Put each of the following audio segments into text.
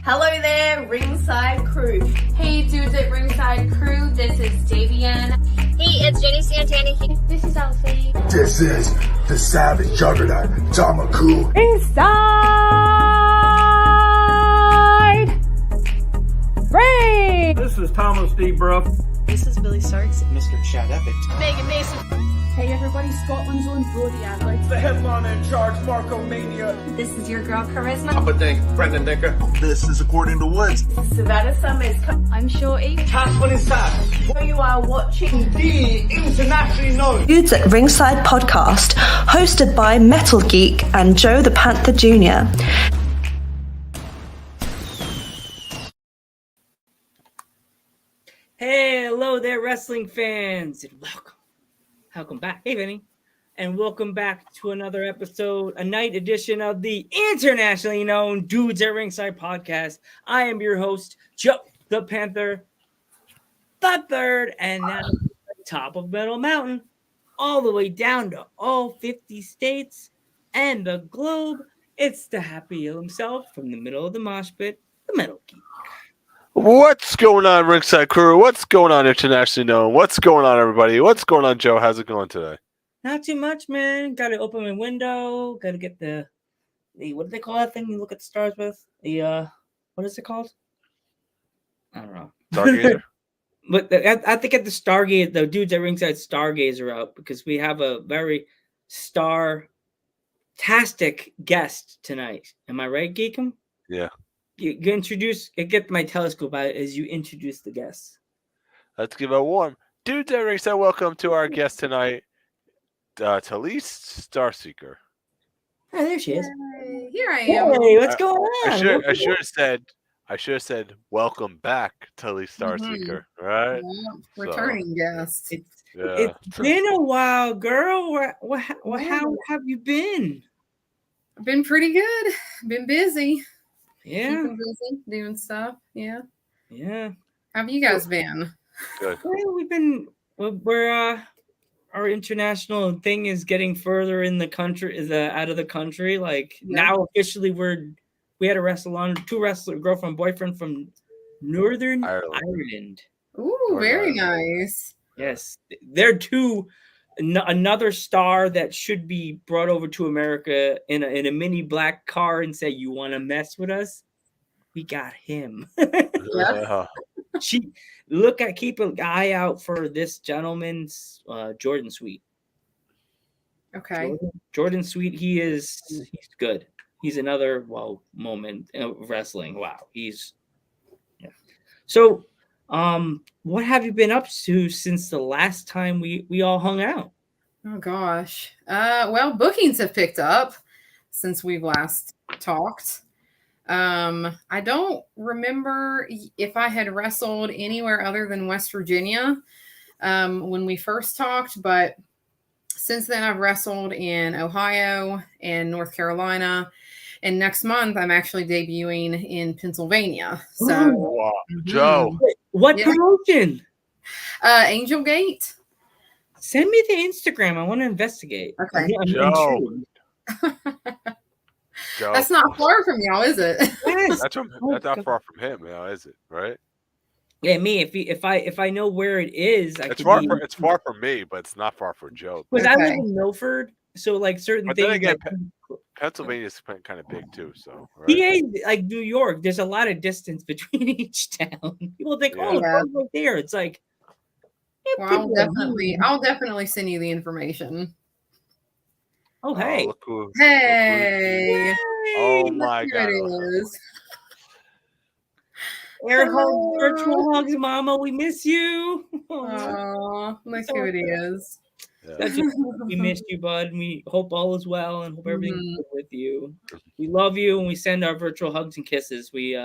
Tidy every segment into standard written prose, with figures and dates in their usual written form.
Hello there, Ringside Crew. Hey dudes at Ringside Crew, this is Davian. Hey, it's Jenny Santana. This is Elsie. This is the Savage Juggernaut, Tamaku. Inside Ring! This is Thomas D. Bruff. This is Billy Starks. Mr. Chad Epic. Megan Mason. Hey everybody, Scotland's own Brody Adler. The headliner in charge, Marco Mania. This is your girl Charisma. Papa Dink, Brendan Dinker. This is According to Woods. Savannah Summers. I'm Shorty. Tasman inside. You are watching The internationally known Dudes at Ringside podcast, hosted by Metal Geek and Joe the Panther Jr. Hey, hello there, wrestling fans, and welcome back. Hey, Vinny, and welcome back to another episode, a night edition of the internationally known Dudes at Ringside podcast. I am your host, Joe the Panther the Third, and now at the top of Metal Mountain, all the way down to all 50 states and the globe. It's the Happy Hill himself from the middle of the mosh pit, the Metal Geek. What's going on, Ringside Crew? What's going on, internationally known? What's going on, everybody? What's going on, Joe? How's it going today? Not too much, man. Got to open my window. Got to get the what do they call that thing you look at the stars with? The what is it called? I don't know. Stargazer? But I think at the Stargate, the Dudes at Ringside Stargazer out because we have a very star-tastic guest tonight. Am I right, Geekum? Yeah. You get my telescope out as you introduce the guests. Let's give a warm Dudes at Ringside welcome to our guest tonight, Telise Starseeker. Oh, there she is. Here I am. Hey, what's going on? I should have said welcome back, Telise Starseeker. Right? Yeah, returning guest. It's been a while, girl. How have you been? I've been pretty good. Been busy. Yeah. Keeping busy, doing stuff. Yeah. Yeah. How have you guys been? Good. Well, we're our international thing is getting further in the country, out of the country. Like now officially we had two wrestlers, girlfriend, boyfriend from Northern Ireland. Ooh, very nice. Yes. They're another star that should be brought over to America in a mini black car and say, "You want to mess with us? We got him." Yeah. Keep an eye out for this gentleman's Jordan Sweet. Okay. Jordan Sweet, he's good. He's another moment of wrestling. Wow, So, what have you been up to since the last time we all hung out? Oh gosh. Well, bookings have picked up since we've last talked. I don't remember if I had wrestled anywhere other than West Virginia when we first talked, but since then I've wrestled in Ohio and North Carolina, and next month I'm actually debuting in Pennsylvania. So, wow. Joe, what promotion? Angel Gate. Send me the Instagram. I want to investigate. Okay, Joe. That's not far from y'all, is it? Yes. That's not far from him, now, is it? Right? Yeah, me. If I know where it is, it's far from me, but it's not far from Joe. Because I live in Milford, so like certain but things. Then again, Pennsylvania's kind of big too, so. Right? PA, like New York, there's a lot of distance between each town. People think, it's right there. It's like. Well, I'll definitely send you the information. Oh, hey. Hey. Oh, my God. It is. Air hugs, virtual hugs, Mama. We miss you. Oh, look who it is. Yeah. We missed you, bud. And we hope all is well and hope everything's good with you. We love you, and we send our virtual hugs and kisses. We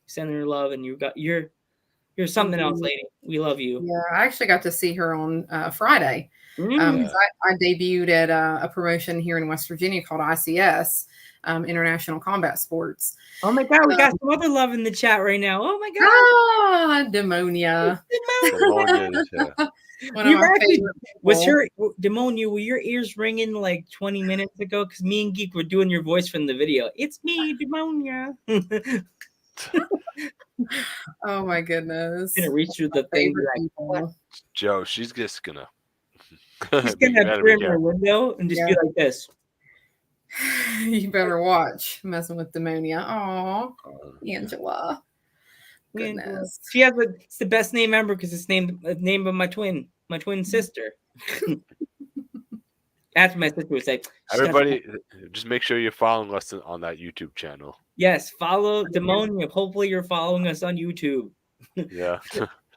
send her love, and you're something else, lady. We love you. Yeah, I actually got to see her on Friday. I debuted at a promotion here in West Virginia called ICS, International Combat Sports. Oh my God, we got some other love in the chat right now. Oh my God. Ah, Demonia. One of my favorite Demonia, were your ears ringing like 20 minutes ago? Because me and Geek were doing your voice from the video. It's me, Demonia. Oh my goodness. Gonna reach through the thing. Favorite Like, people. Joe, she's just gonna. she's You gonna gotta appear be in my careful. window and just be Yeah. like this. You better watch messing with Demonia. Aw, Angela. And, Goodness. she has it's the best name ever because it's named the name of my twin sister. That's my sister would say. She's got- Everybody, just make sure you're following us on that YouTube channel. yes, follow Demonia. Hopefully, you're following us on YouTube. Yeah.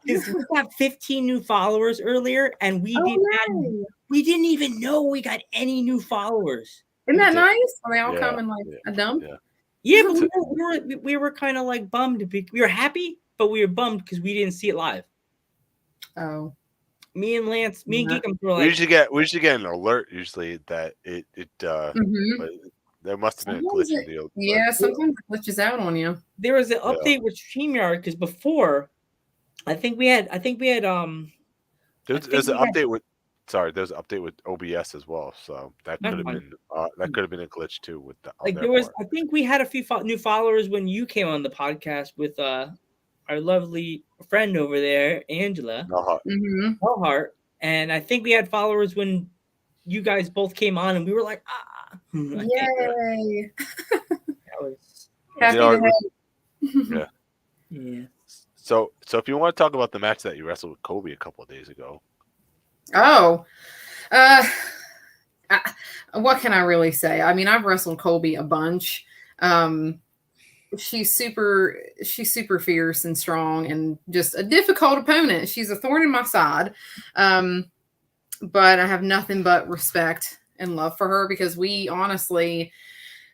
Because we got 15 new followers earlier, and we Oh, we didn't even know we got any new followers. Isn't that Yeah. nice? Are they all Yeah. coming like a dump? Yeah. Yeah, but we were kind of like bummed. We were happy, but we were bummed because we didn't see it live. Oh. Me and Lance, me and Yeah. Geekums were We like, usually get an alert usually that it Mhm. but there must have been a Sometimes glitch it- in the alert. Yeah, sometimes it glitches out on you. there was an update with StreamYard because before, I think we had There's an we had- update with there's an update with OBS as well, so that That's could have fine. been a glitch too with the like there was. I think we had a few new followers when you came on the podcast with our lovely friend over there, Angela Mm-hmm. Hellhart, and I think we had followers when you guys both came on, and we were like, I think Yay. that was Happy You know, to have. yeah. yeah. So if you want to talk about the match that you wrestled with Kobe a couple of days ago, Oh. What can I really say? I mean, I've wrestled Colby a bunch. She's super fierce and strong and just a difficult opponent. She's a thorn in my side. But I have nothing but respect and love for her because we honestly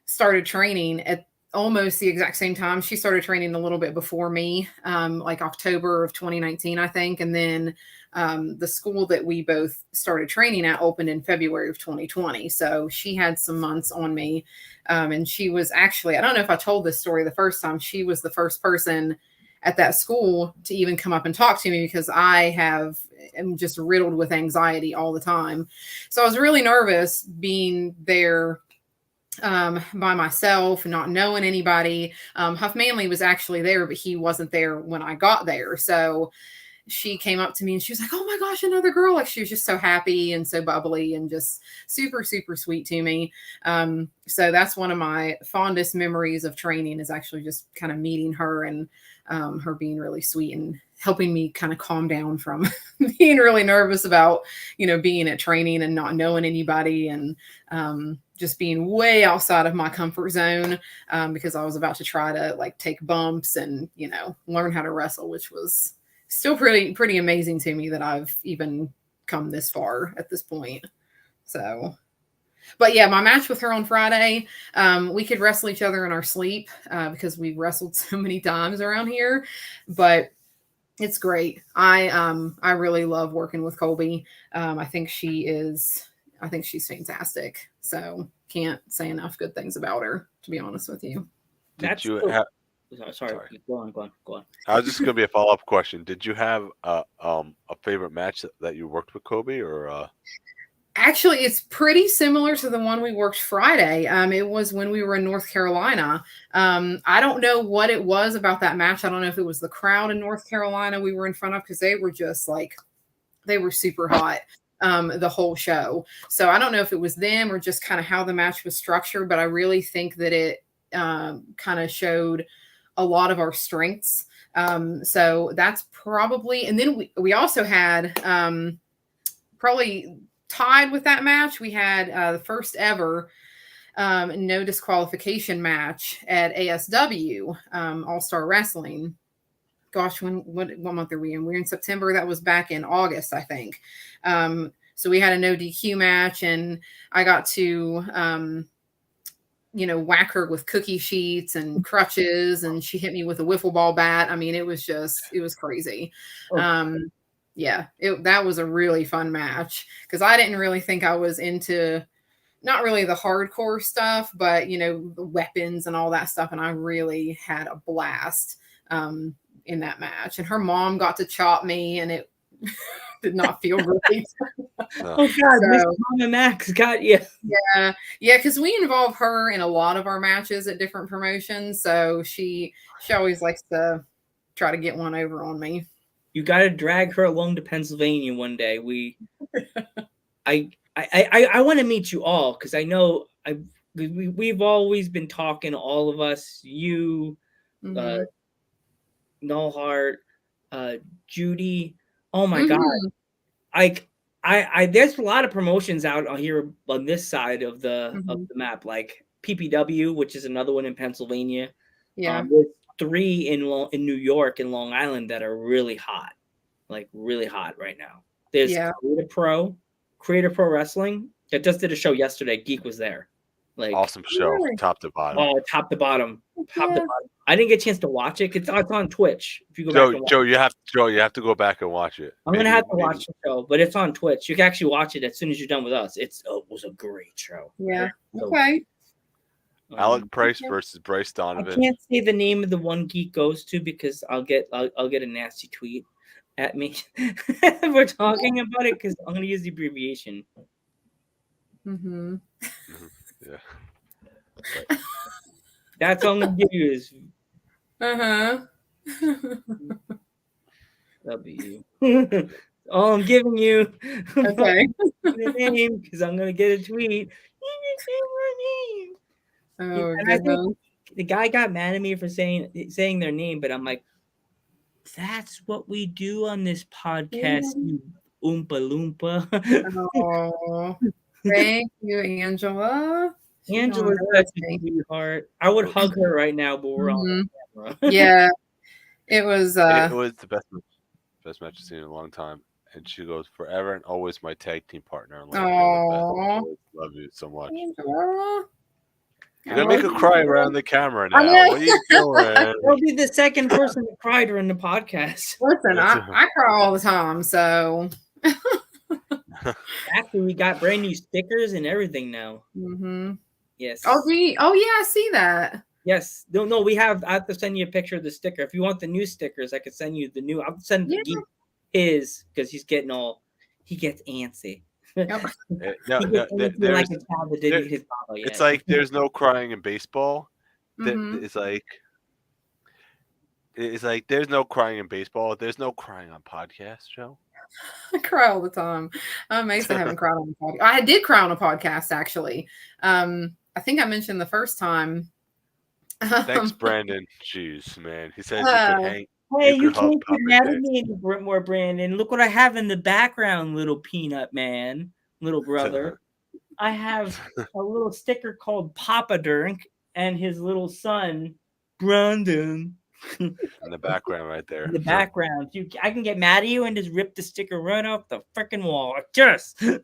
started training at almost the exact same time. She started training a little bit before me, like October of 2019, I think. And then the school that we both started training at opened in February of 2020. So she had some months on me. And she was actually, I don't know if I told this story the first time, she was the first person at that school to even come up and talk to me because I am just riddled with anxiety all the time. So I was really nervous being there by myself and not knowing anybody. Huff Manley was actually there, but he wasn't there when I got there. So she came up to me and she was like, "Oh my gosh, another girl." Like she was just so happy and so bubbly and just super, super sweet to me. So that's one of my fondest memories of training is actually just kind of meeting her and her being really sweet and helping me kind of calm down from being really nervous about, being at training and not knowing anybody and just being way outside of my comfort zone because I was about to try to like take bumps and, learn how to wrestle, which was still pretty amazing to me that I've even come this far at this point. So, but yeah, my match with her on Friday, we could wrestle each other in our sleep because we wrestled so many times around here, but it's great. I really love working with Colby. I think she's fantastic. So can't say enough good things about her, to be honest with you. Sorry. Go on. I was just gonna be a follow-up question. Did you have a favorite match that you worked with Kobe or Actually, it's pretty similar to the one we worked Friday. It was when we were in North Carolina. I don't know what it was about that match. I don't know if it was the crowd in North Carolina we were in front of because they were just like, they were super hot the whole show. So I don't know if it was them or just kind of how the match was structured, but I really think that it kind of showed a lot of our strengths. So that's probably, and then we also had probably tied with that match. We had the first ever no disqualification match at ASW All-Star Wrestling. Gosh, what month are we in? We're in September. That was back in August, I think. So we had a no DQ match, and I got to whack her with cookie sheets and crutches, and she hit me with a wiffle ball bat. I mean, it was crazy. Yeah, that was a really fun match because I didn't really think I was into not really the hardcore stuff, but the weapons and all that stuff. And I really had a blast in that match. And her mom got to chop me, and did not feel great. Oh God, Miss So- Mama Max got you. Yeah, because we involve her in a lot of our matches at different promotions, so she always likes to try to get one over on me. You got to drag her along to Pennsylvania one day. I want to meet you all because I know we've always been talking, all of us, you, Mhm. Nullheart, Judy. Oh my Mhm. God. I there's a lot of promotions out on here on this side of the Mhm. map, like PPW, which is another one in Pennsylvania. Yeah. There's 3 in New York and Long Island that are really hot, like really hot right now. There's Yeah. Creator Pro Wrestling that just did a show yesterday. Geek was there, like Awesome show, Really? top to bottom. oh, top to bottom. Yeah. I didn't get a chance to watch it. It's on Twitch. If you go back and watch Joe, you have to go back and watch it. I'm gonna have to watch the show, but it's on Twitch. You can actually watch it as soon as you're done with us. It was a great show. Yeah. So, Okay. Alec Price Okay. versus Bryce I Donovan. can't say the name of the one Geek goes to because I'll get a nasty tweet at me if we're talking about it because I'm gonna use the abbreviation. Mhm. Yeah. That's all I'm gonna give you is Uh-huh. W. All I'm giving you Okay. the name because I'm gonna get a tweet. Oh, And I think goodness. the guy got mad at me for saying their name, but I'm like, that's what we do on this podcast, you Oompa Loompa. Oh, thank you, Angela. She's Angela's on such a Thursday. sweetheart. I would hug her right now, but we're on camera. Yeah, it was. It was the best match I've seen in a long time. And she goes, forever and always my tag team partner. I'm like, "You're the best. I always love you so much. Angela. You're gonna make her cry around the camera I now. know. What are you doing? You'll be the second person that cried during the podcast. Listen, I cry all the time, so. Actually, we got brand new stickers and everything now. Mm-hmm. Yes. Oh, yeah, I see that. Yes. No, we have. I have to send you a picture of the sticker. If you want the new stickers, I could send you the new. I'll send the Geek his because he gets antsy. It's like there's no crying in baseball. Mhm. It's like there's no crying in baseball. There's no crying on podcast, Joe. I cry all the time. I'm amazed I haven't cried on a podcast. I did cry on a podcast, actually. I think I mentioned the first time. Thanks, Brandon. Jeez, man. He says you could hang. Hey, you could hug can't get Puppet mad Day. at me anymore, Brandon. Look what I have in the background, little peanut man, little brother. I have a little sticker called Papa Dunk and his little son, Brandon. In the background right there. In the background. I can get mad at you and just rip the sticker right off the freaking wall. Just. I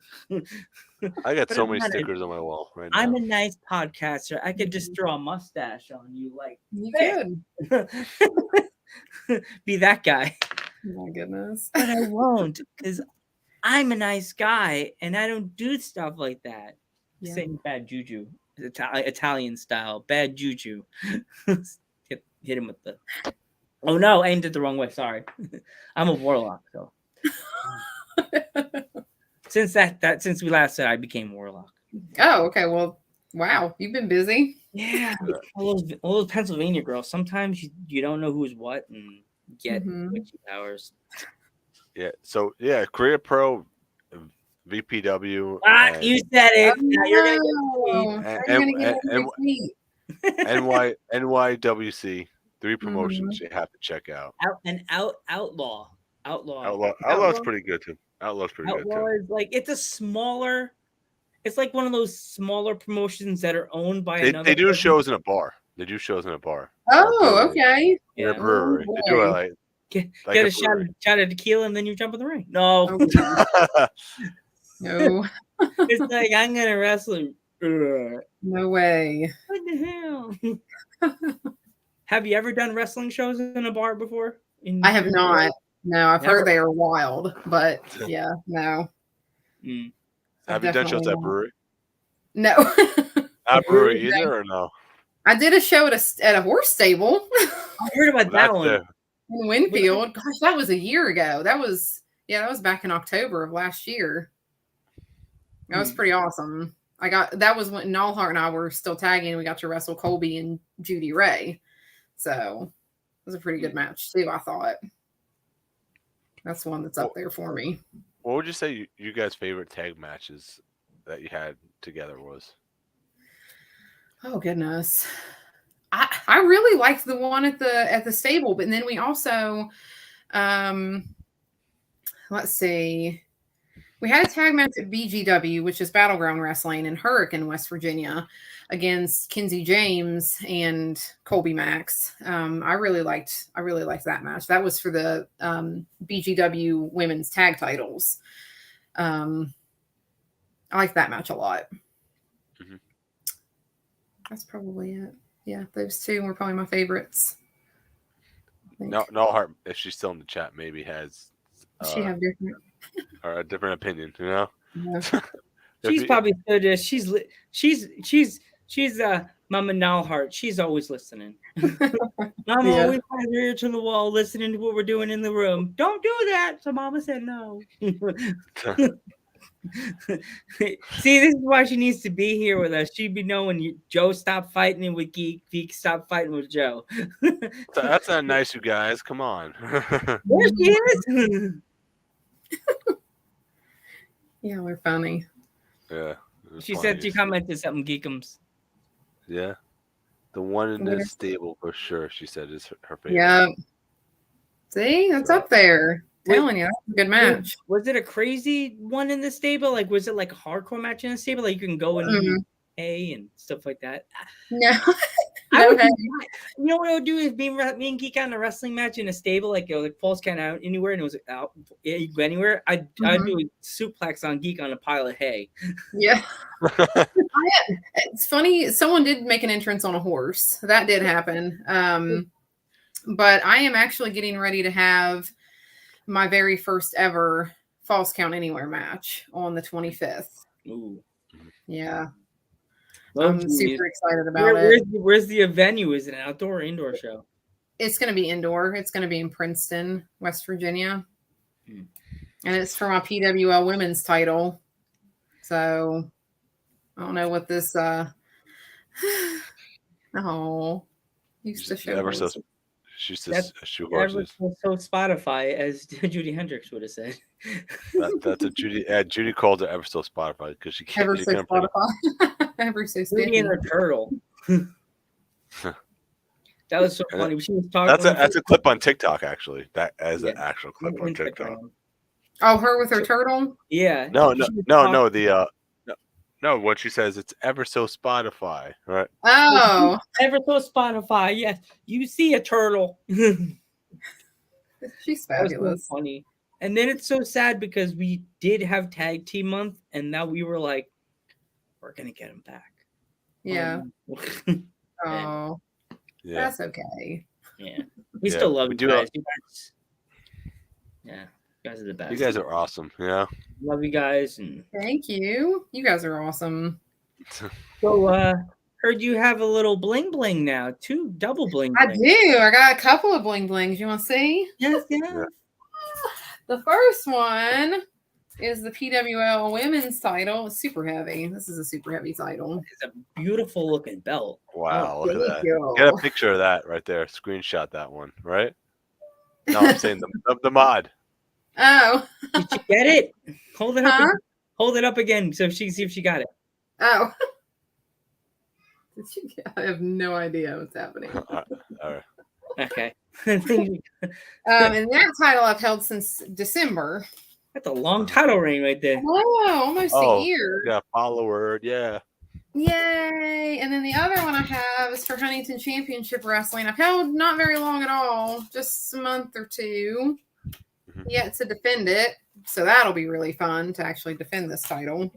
got But so I'm many not stickers on my wall right now. I'm a nice podcaster. I could just draw a mustache on you, like You could. be that guy. Oh, my goodness. But I won't because I'm a nice guy and I don't do stuff like that. Yeah. Saying bad juju, Italian style, bad juju. hit him with the. Oh no, I aimed it the wrong way. Sorry, I'm a warlock. So since since we last said, I became warlock. Oh, okay. Well, wow. You've been busy. Yeah, all those Pennsylvania girls. Sometimes you don't know who's what and get witchy powers. Yeah. So yeah, Korea Pro, VPW. You said it. Now you're gonna get NYWC. 3 promotions you have to check out. Outlaw. Outlaw's pretty good too. Outlaw's pretty good Outlaw too. is like it's like one of those smaller promotions that are owned by another. They do person. shows in a bar. They do shows in a bar. Oh, okay. In a brewery. Oh, they do it like Get a a shot of tequila and then you jump in the ring. No. No. It's like I'm gonna wrestle. No way. What the hell? Have you ever done wrestling shows in a bar before? I have not. No, I've Never. heard they are wild, but yeah, no. Have you done shows at brewery? No. Not brewery either, or no? I did a show at a horse stable I heard about that one. in Winfield. Gosh, that was a year ago. Yeah, that was back in October of last year. That was pretty awesome. That was when Nallhart and I were still tagging. We got to wrestle Colby and Judy Ray. So it was a pretty good match too, I thought. That's the one that's up there for me. What would you say you guys' favorite tag matches that you had together was? Oh goodness. I really liked the one at the stable, but then we also let's see. We had a tag match at BGW, which is Battleground Wrestling in Hurricane, West Virginia, against Kinsey James and Colby Max. I really liked that match. That was for the BGW women's tag titles. I like that match a lot. Mm-hmm. That's probably it. Yeah, those two were probably my favorites. No Heart, if she's still in the chat, maybe has she have different or a different opinion, you know? Yeah. She's probably good. She's Mama Nallhart. She's always listening. Mama always has her ear to the wall, listening to what we're doing in the room. Don't do that. So Mama said no. See, this is why she needs to be here with us. She'd be knowing Joe stopped fighting with Geek. Geek stopped fighting with Joe. That's not nice, you guys. Come on. There she is. Yeah, we're funny. Yeah. She said she commented something geekums. Yeah. The one in the stable for sure, she said, is her favorite. Yeah. See, that's up there. Telling you, that's a good match. Was it a crazy one in the stable? Like, was it like a hardcore match in the stable? Like, you can go and A and stuff like that? No. You know what I would do is me and Geek on a wrestling match in a stable, like Paul's kind of out anywhere, and it was out anywhere. I'd do a suplex on Geek on a pile of hay. Yeah. It's funny. Someone did make an entrance on a horse. That did happen. But I am actually getting ready to have my very first ever Falls Count Anywhere match on the 25th. Ooh. Yeah. I'm super excited about it. Where's the venue? Is it an outdoor or indoor show? It's going to be indoor. It's going to be in Princeton, West Virginia. And it's for my PWL women's title. So I don't know what this used to show. She's just shoe horses. So Spotify, as Judy Hendricks would have said. That's a Judy. Judy called it ever so Spotify because she can't. Ever so Spotify. Ever so Judy and her turtle. That was so funny. She was talking. That's a clip on TikTok, actually. That as an actual clip on TikTok. Oh, her with her turtle? Yeah. No. No, what she says, it's ever so Spotify, right? Oh. Ever so Spotify, yes. You see a turtle. She's fabulous. So funny. And then it's so sad because we did have tag team month, and now we were like, we're going to get him back. Yeah. Yeah. That's okay. Yeah. We still love you guys. Yeah. You guys are the best. You guys are awesome. Yeah. Love you guys. And thank you. You guys are awesome. So, heard you have a little bling bling now. 2 double bling. I do. I got a couple of bling blings. You want to see? Yes, yeah. The first one is the PWL women's title. It's super heavy. This is a super heavy title. It's a beautiful looking belt. Wow. Look at that. Get a picture of that right there. Screenshot that one, right? No, I'm saying the mod. Oh. Did you get it? Hold it up. Hold it up again so she can see if she got it. Oh. I have no idea what's happening. All right. Okay. And that title I've held since December. That's a long title reign right there. Wow, almost a year. Yeah, follower. Yeah. Yay. And then the other one I have is for Huntington Championship Wrestling. I've held not very long at all, just a month or two. Yet to defend it. So that'll be really fun to actually defend this title.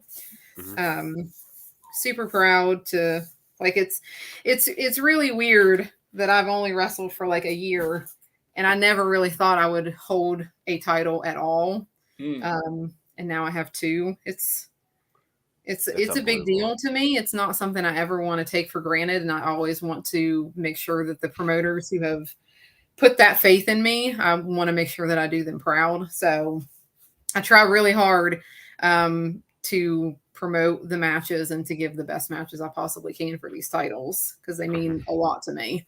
Super proud to it's really weird that I've only wrestled for like a year and I never really thought I would hold a title at all. And now I have 2. It's a big deal to me. It's not something I ever want to take for granted. And I always want to make sure that the promoters who have put that faith in me, I want to make sure that I do them proud. So I try really hard to promote the matches and to give the best matches I possibly can for these titles because they mean a lot to me.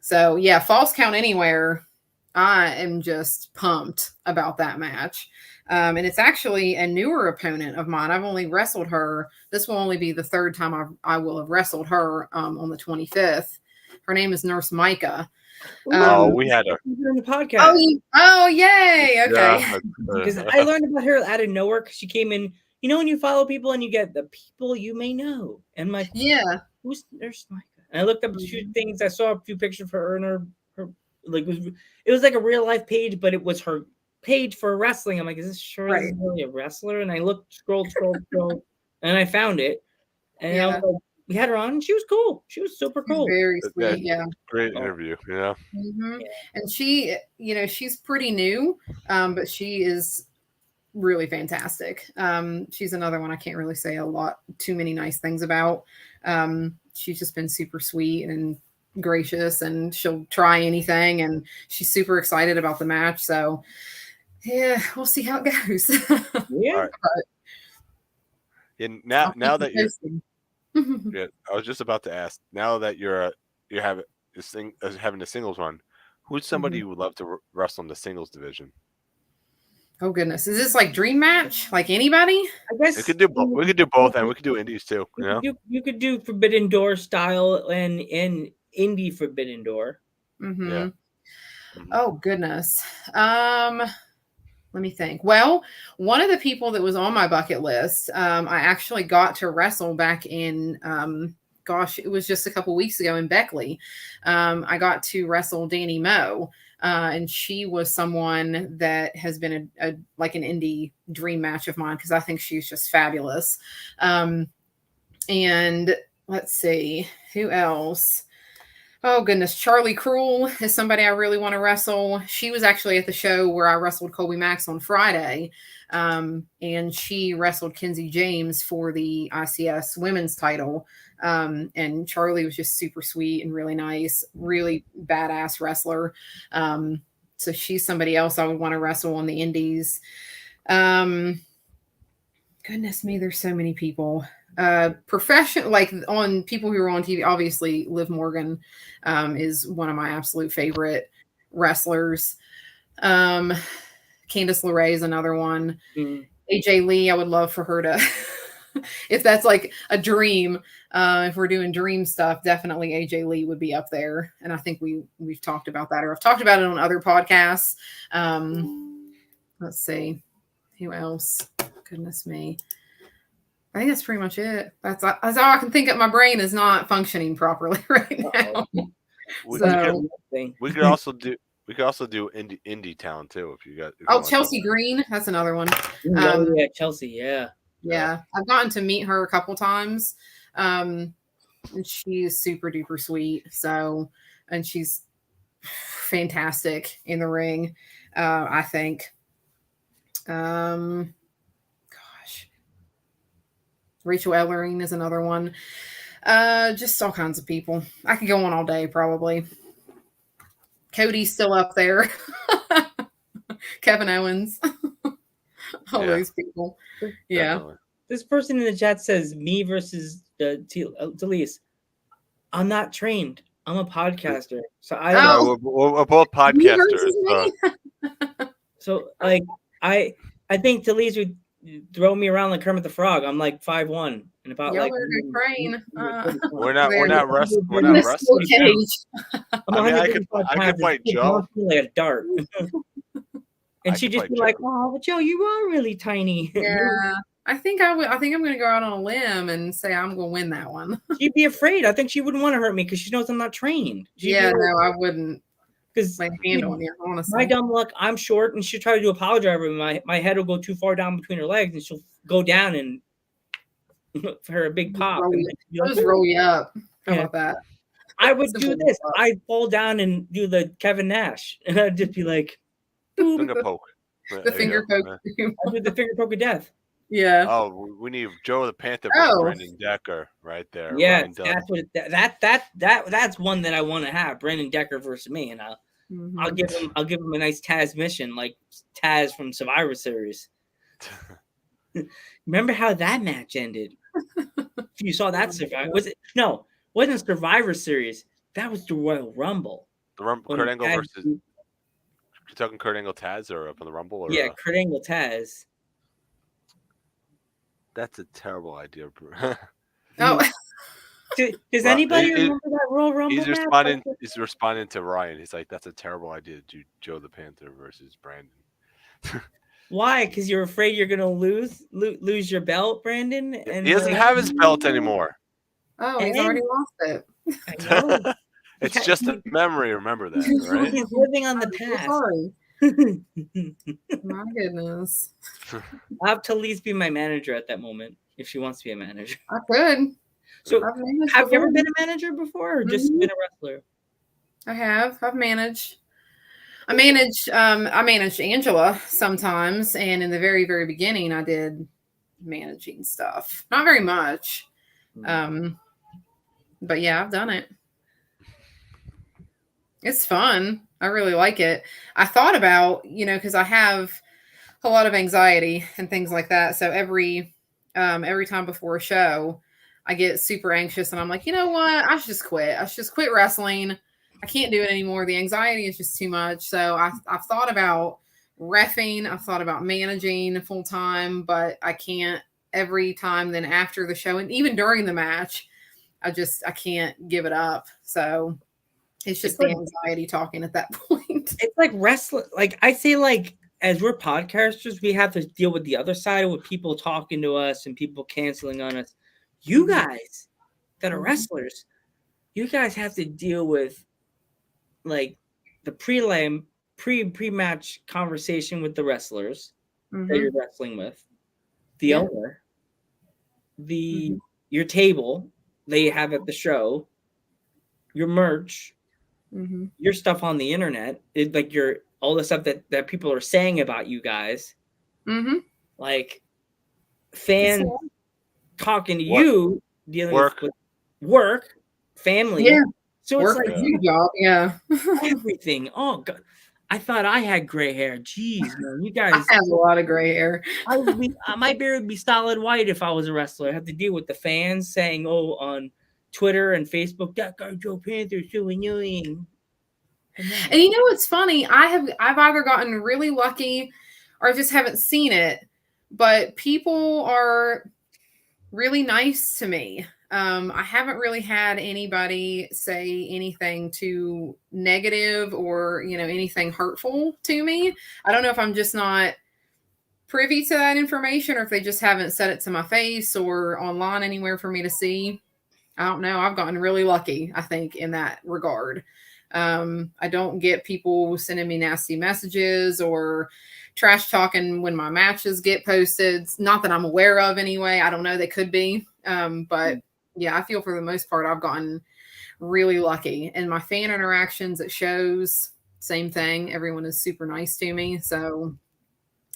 So yeah, False Count Anywhere. I am just pumped about that match. And it's actually a newer opponent of mine. I've only wrestled her. This will only be the third time I will have wrestled her on the 25th. Her name is Nurse Micah. We had her in the podcast. Oh, yay. Okay. Yeah. Because I learned about her out of nowhere because she came in. You know when you follow people and you get the people you may know. And my who's Nurse Micah? And I looked up a few things. I saw a few pictures for her and her like it was like a real life page, but it was her page for wrestling. I'm like, is this really a wrestler? And I scrolled, and I found it. And I was like, we had her on, and she was cool. She was super cool. Very sweet, yeah. Great interview, yeah. Mm-hmm. And she, she's pretty new, but she is really fantastic. She's another one I can't really say too many nice things about. She's just been super sweet and gracious, and she'll try anything, and she's super excited about the match. So yeah, we'll see how it goes. Right. And now that you're I was just about to ask, now that you're having a singles run, who's somebody you would love to wrestle in the singles division? Oh goodness, is this like dream match? Like anybody? I guess we could do both, and we could do indies too. You could do Forbidden Door style and indie Forbidden Door. Mm-hmm. Yeah. Oh goodness. Let me think. Well, one of the people that was on my bucket list, I actually got to wrestle back in, it was just a couple weeks ago in Beckley. I got to wrestle Danny Moe, and she was someone that has been like an indie dream match of mine because I think she's just fabulous. And let's see, who else? Oh, goodness. Charlie Cruel is somebody I really want to wrestle. She was actually at the show where I wrestled Colby Max on Friday, and she wrestled Kenzie James for the ICS women's title. And Charlie was just super sweet and really nice, really badass wrestler. So she's somebody else I would want to wrestle on the indies. Goodness me, there's so many people. Profession, like on people who are on TV, obviously Liv Morgan is one of my absolute favorite wrestlers. Candice LeRae is another one. AJ Lee, I would love for her to if that's like a dream, if we're doing dream stuff, definitely AJ Lee would be up there. And I think we've talked about that, or I've talked about it on other podcasts. Let's see, who else? Goodness me. I think that's pretty much it. That's all I can think of. My brain is not functioning properly right now. We could also do indie town too if you got. Chelsea Green, that's another one. Chelsea, yeah. I've gotten to meet her a couple times, and she's super duper sweet. So, and she's fantastic in the ring. I think. Rachel Ellering is another one. Just all kinds of people. I could go on all day, probably. Cody's still up there. Kevin Owens. All these people. Yeah. Definitely. This person in the chat says, me versus Telise. I'm not trained. I'm a podcaster. So we're both podcasters. So like I think Telise would throw me around like Kermit the Frog. I'm like 5'1" and about like crane. We're not wrestling. We're not wrestling. I could fight Joe like a dart. And she'd just be like, "Oh, Joe, you are really tiny." Yeah, I think I would. I think I'm going to go out on a limb and say I'm going to win that one. She'd be afraid. I think she wouldn't want to hurt me because she knows I'm not trained. No, I wouldn't. Because my hand on you, honestly. My dumb luck, I'm short, and she'll try to do a power driver. My head will go too far down between her legs, and she'll go down and for her a big pop. Just roll you up. How about that? I would do this. I'd fall down and do the Kevin Nash, and I'd just be like, finger poke. The finger poke. I did the finger poke of death. Yeah. Oh, we need Joe the Panther versus Brandon Decker right there. Yeah, that's what that's one that I want to have. Brandon Decker versus me, and I'll give him a nice Taz mission like Taz from Survivor Series. Remember how that match ended? You saw that Survivor? Was it? No, wasn't Survivor Series. That was the Royal Rumble. The Rumble, When Kurt Angle Taz versus. beat- You're talking Kurt Angle Taz or up on the Rumble? Or, Yeah, Kurt Angle Taz. That's a terrible idea, bro. Oh, Does Well, anybody it- remember that Royal Rumble He's match? responding. He's responding to Ryan. He's like, "That's a terrible idea to do Joe the Panther versus Brandon." Why? Because you're afraid you're gonna lose your belt, Brandon. And He doesn't have his belt anymore. oh, he's already lost it. I know. It's just a memory. Remember that, right? He's living on the I'm so past. sorry. My goodness. I'll have Telise be my manager at that moment if she wants to be a manager. I could. So, I've managed have you ever before. been a manager before, or just Mhm. been a wrestler? I have. I've managed. I managed Angela sometimes, and in the very, very beginning, I did managing stuff. Not very much, but yeah, I've done it. It's fun. I really like it. I thought about, because I have a lot of anxiety and things like that. So every time before a show, I get super anxious, and I'm like, you know what? I should just quit. I should just quit wrestling. I can't do it anymore. The anxiety is just too much. So I've thought about reffing. I've thought about managing full time, but I can't every time. Then after the show and even during the match, I can't give it up. So it's just the anxiety talking at that point. It's like wrestling. Like I say, like as we're podcasters, we have to deal with the other side with people talking to us and people canceling on us. You guys that are wrestlers, you guys have to deal with like the pre-match conversation with the wrestlers that you're wrestling with, the owner, your table they have at the show, your merch, your stuff on the internet, like all the stuff that people are saying about you guys, like fans talking to you, dealing with work, family. Yeah. So Work it's like a job, yeah. everything. Oh God, I thought I had gray hair. Jeez, man, you guys I have a lot of gray hair. my beard would be solid white if I was a wrestler. I have to deal with the fans saying, "Oh, on Twitter and Facebook, that guy Joe Panther is so annoying." And you know what's funny? I've either gotten really lucky or I just haven't seen it, but people are really nice to me. I haven't really had anybody say anything too negative or, anything hurtful to me. I don't know if I'm just not privy to that information or if they just haven't said it to my face or online anywhere for me to see. I don't know. I've gotten really lucky, I think, in that regard. I don't get people sending me nasty messages or trash talking when my matches get posted. Not that I'm aware of anyway. I don't know. They could be. But yeah, I feel for the most part, I've gotten really lucky. And my fan interactions at shows, same thing. Everyone is super nice to me. So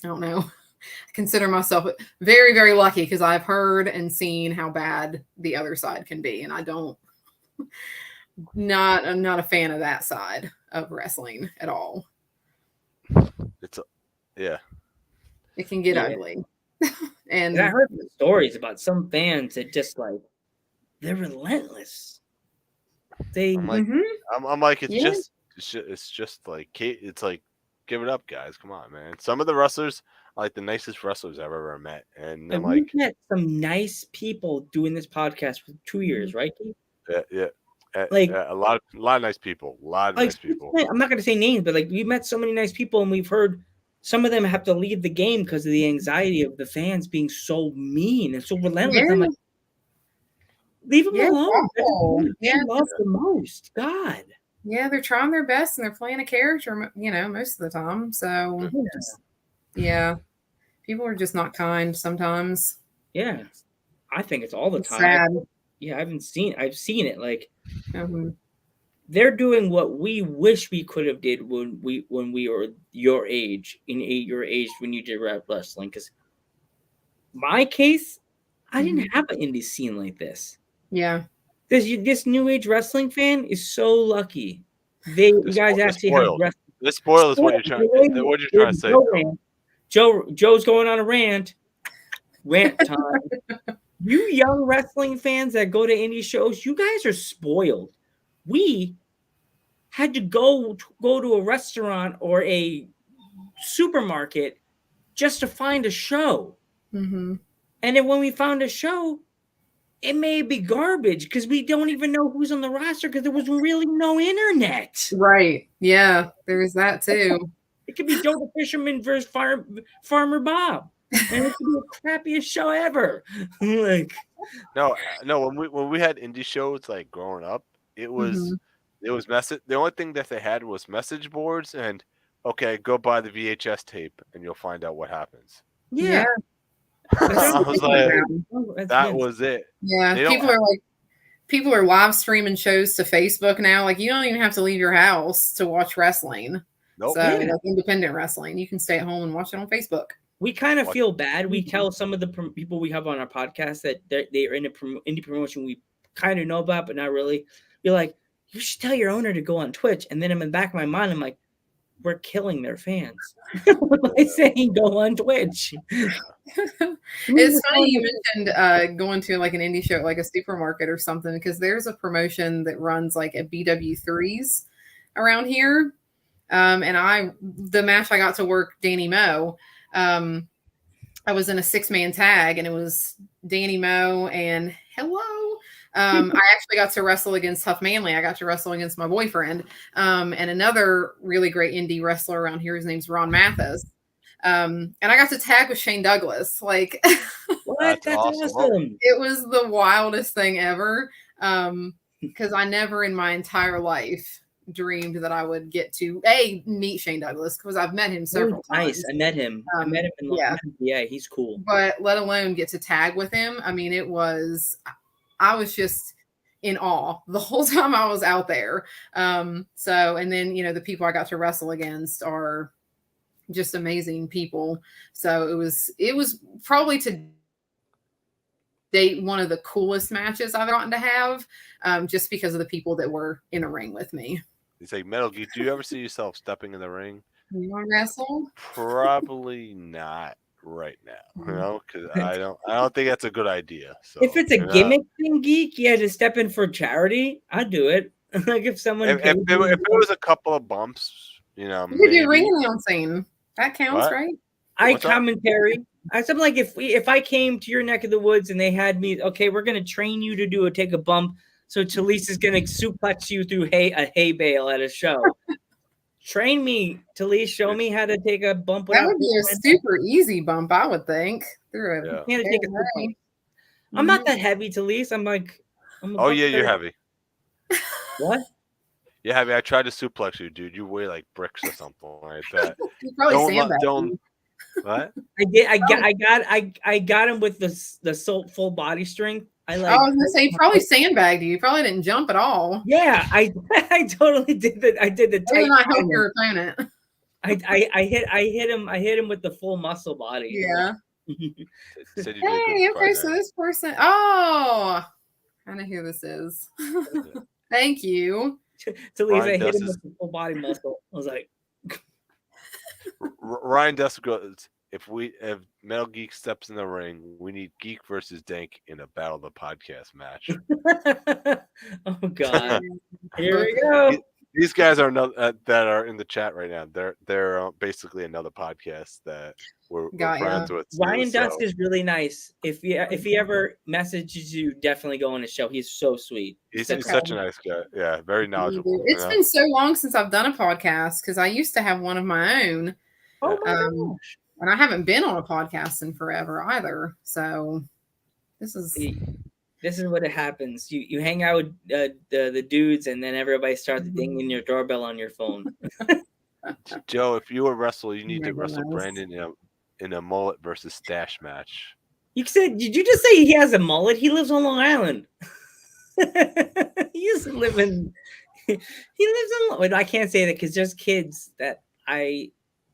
I don't know. I consider myself very, very lucky because I've heard and seen how bad the other side can be. And I'm not a fan of that side of wrestling at all. It can get ugly. And I heard the stories about some fans that just like they're relentless. I'm like, it's just like, it's like, give it up, guys. Come on, man. Some of the wrestlers are like the nicest wrestlers I've ever met, and I'm like, we've met some nice people doing this podcast for 2 years, right? yeah. Like a lot of nice people. A lot of nice people. I'm not gonna say names, but like we've met so many nice people, and we've heard some of them have to leave the game because of the anxiety of the fans being so mean and so relentless. Yeah. I'm like, leave them alone. Yeah, love the most. God. Yeah, they're trying their best and they're playing a character, most of the time. So yeah, people are just not kind sometimes. Yeah, I think it's all the time. Sad. I've seen it. Like they're doing what we wish we could have did when we were your age, your age when you did wrestling. Because my case, I didn't have an indie scene like this. Yeah, this new age wrestling fan is so lucky. You guys actually have wrestling. This spoil is what you're trying to say. Joe's going on a rant. Rant time. You young wrestling fans that go to indie shows, you guys are spoiled. We had to go to a restaurant or a supermarket just to find a show. Mm-hmm. And then when we found a show, it may be garbage because we don't even know who's on the roster because there was really no internet. Right. Yeah, there's that too. It could be Joe the Fisherman versus Farmer Bob. And it could be the crappiest show ever. Like, no. When we had indie shows like growing up, it was message. The only thing that they had was message boards and okay, go buy the VHS tape and you'll find out what happens. yeah. I was like, that was it. Yeah, people are live streaming shows to Facebook now. Like, you don't even have to leave your house to watch wrestling. Nope. So, like independent wrestling, you can stay at home and watch it on Facebook. We kind of feel bad. We tell some of the people we have on our podcast that they're in indie promotion we kind of know about, but not really. You're like, you should tell your owner to go on Twitch. And then in the back of my mind, I'm like, we're killing their fans by saying go on Twitch. It's funny you mentioned going to like an indie show, like a supermarket or something, because there's a promotion that runs like at BW3s around here. And the match I got to work Danny Moe, I was in a 6-man tag and it was Danny Moe and I actually got to wrestle against Tough Manley. I got to wrestle against my boyfriend, and another really great indie wrestler around here. His name's Ron Mathis. And I got to tag with Shane Douglas. Like, what? That's awesome. It was the wildest thing ever. Because I never in my entire life dreamed that I would get to meet Shane Douglas, because I've met him several times. Nice. I met him. In yeah, he's cool. But let alone get to tag with him. I mean, I was just in awe the whole time I was out there. And then, the people I got to wrestle against are just amazing people. So it was probably to date one of the coolest matches I've gotten to have, just because of the people that were in a ring with me. It's like, Metal Geek, do you ever see yourself stepping in the ring? You want to wrestle? Probably not right now, because I don't think that's a good idea. So if it's a gimmick thing, Geek, you had to step in for charity, I'd do it. Like if someone if it was a couple of bumps, you could do ring announcing. That counts, right? Commentary. Something like if I came to your neck of the woods and they had me, okay, we're gonna train you to take a bump. So Telise is gonna suplex you through a hay bale at a show. Train me, Telise. Show me how to take a bump. That would be a super easy bump, I would think. I'm not that heavy, Telise. I'm like, you're heavy. What? You're heavy. I tried to suplex you, dude. You weigh like bricks or something like that. You probably don't. What? I did. I got him with the full body strength. I was gonna say you probably sandbagged you. You probably didn't jump at all. Yeah, I totally did that. I did the tight. I help your opponent. I hit him with the full muscle body. Yeah. Okay, so this person. Oh, I know who this is. Thank you. Telise, I hit him with the full body muscle. I was like, Ryan Dust goes, if Metal Geek steps in the ring, we need Geek versus Dank in a Battle of the Podcast match. Oh God! Here we go. These guys are that are in the chat right now. They're basically another podcast that we're friends with. Ryan Dust is really nice. If he ever messages you, definitely go on his show. He's so sweet. He's such a nice guy. Yeah, very knowledgeable. It's been so long since I've done a podcast because I used to have one of my own. Oh my gosh. And I haven't been on a podcast in forever either. So this is what it happens. You hang out with the dudes, and then everybody starts dinging your doorbell on your phone. Joe, if you were a wrestler, you need to wrestle Brandon in a mullet versus stash match. You said? Did you just say he has a mullet? He lives on Long Island. He used to live in. He lives on. Well, I can't say that because there's kids that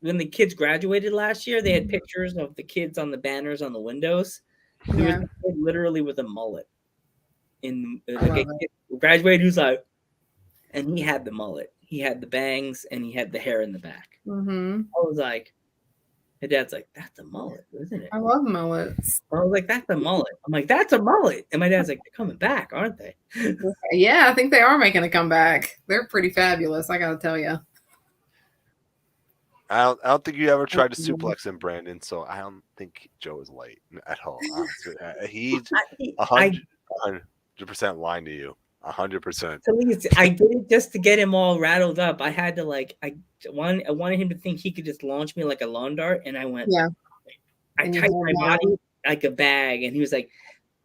when the kids graduated last year, they had pictures of the kids on the banners on the windows. There was a kid literally with a mullet. Graduated who's like, and he had the mullet. He had the bangs and he had the hair in the back. Mm-hmm. I was like, My dad's like, that's a mullet, isn't it? I love mullets. I was like, that's a mullet. I'm like, that's a mullet. And my dad's like, they're coming back, aren't they? Yeah, I think they are making a comeback. They're pretty fabulous, I gotta tell you. I don't think you ever tried to suplex him, Brandon. So I don't think Joe is light at all. Honestly. He's 100% lying to you. 100%. Telise, I did it just to get him all rattled up. I had to I wanted him to think he could just launch me like a lawn dart, and I went. Yeah. I tightened my body like a bag, and he was like,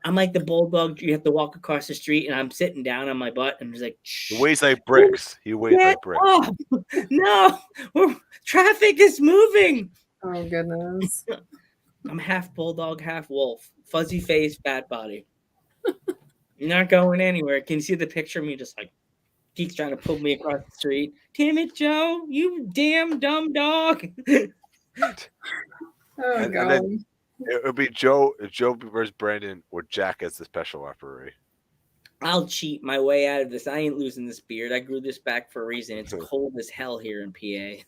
"I'm like the bulldog. You have to walk across the street, and I'm sitting down on my butt." And he's like, He weighs like bricks. He weighs like bricks. Oh no! Traffic is moving. Oh goodness. I'm half bulldog, half wolf. Fuzzy face, fat body. You're not going anywhere. Can you see the picture of me just like Geek's trying to pull me across the street? Damn it, Joe! You damn dumb dog. Oh god. Then it would be Joe versus Brandon or Jack as the special referee. I'll cheat my way out of this. I ain't losing this beard. I grew this back for a reason. It's cold as hell here in PA.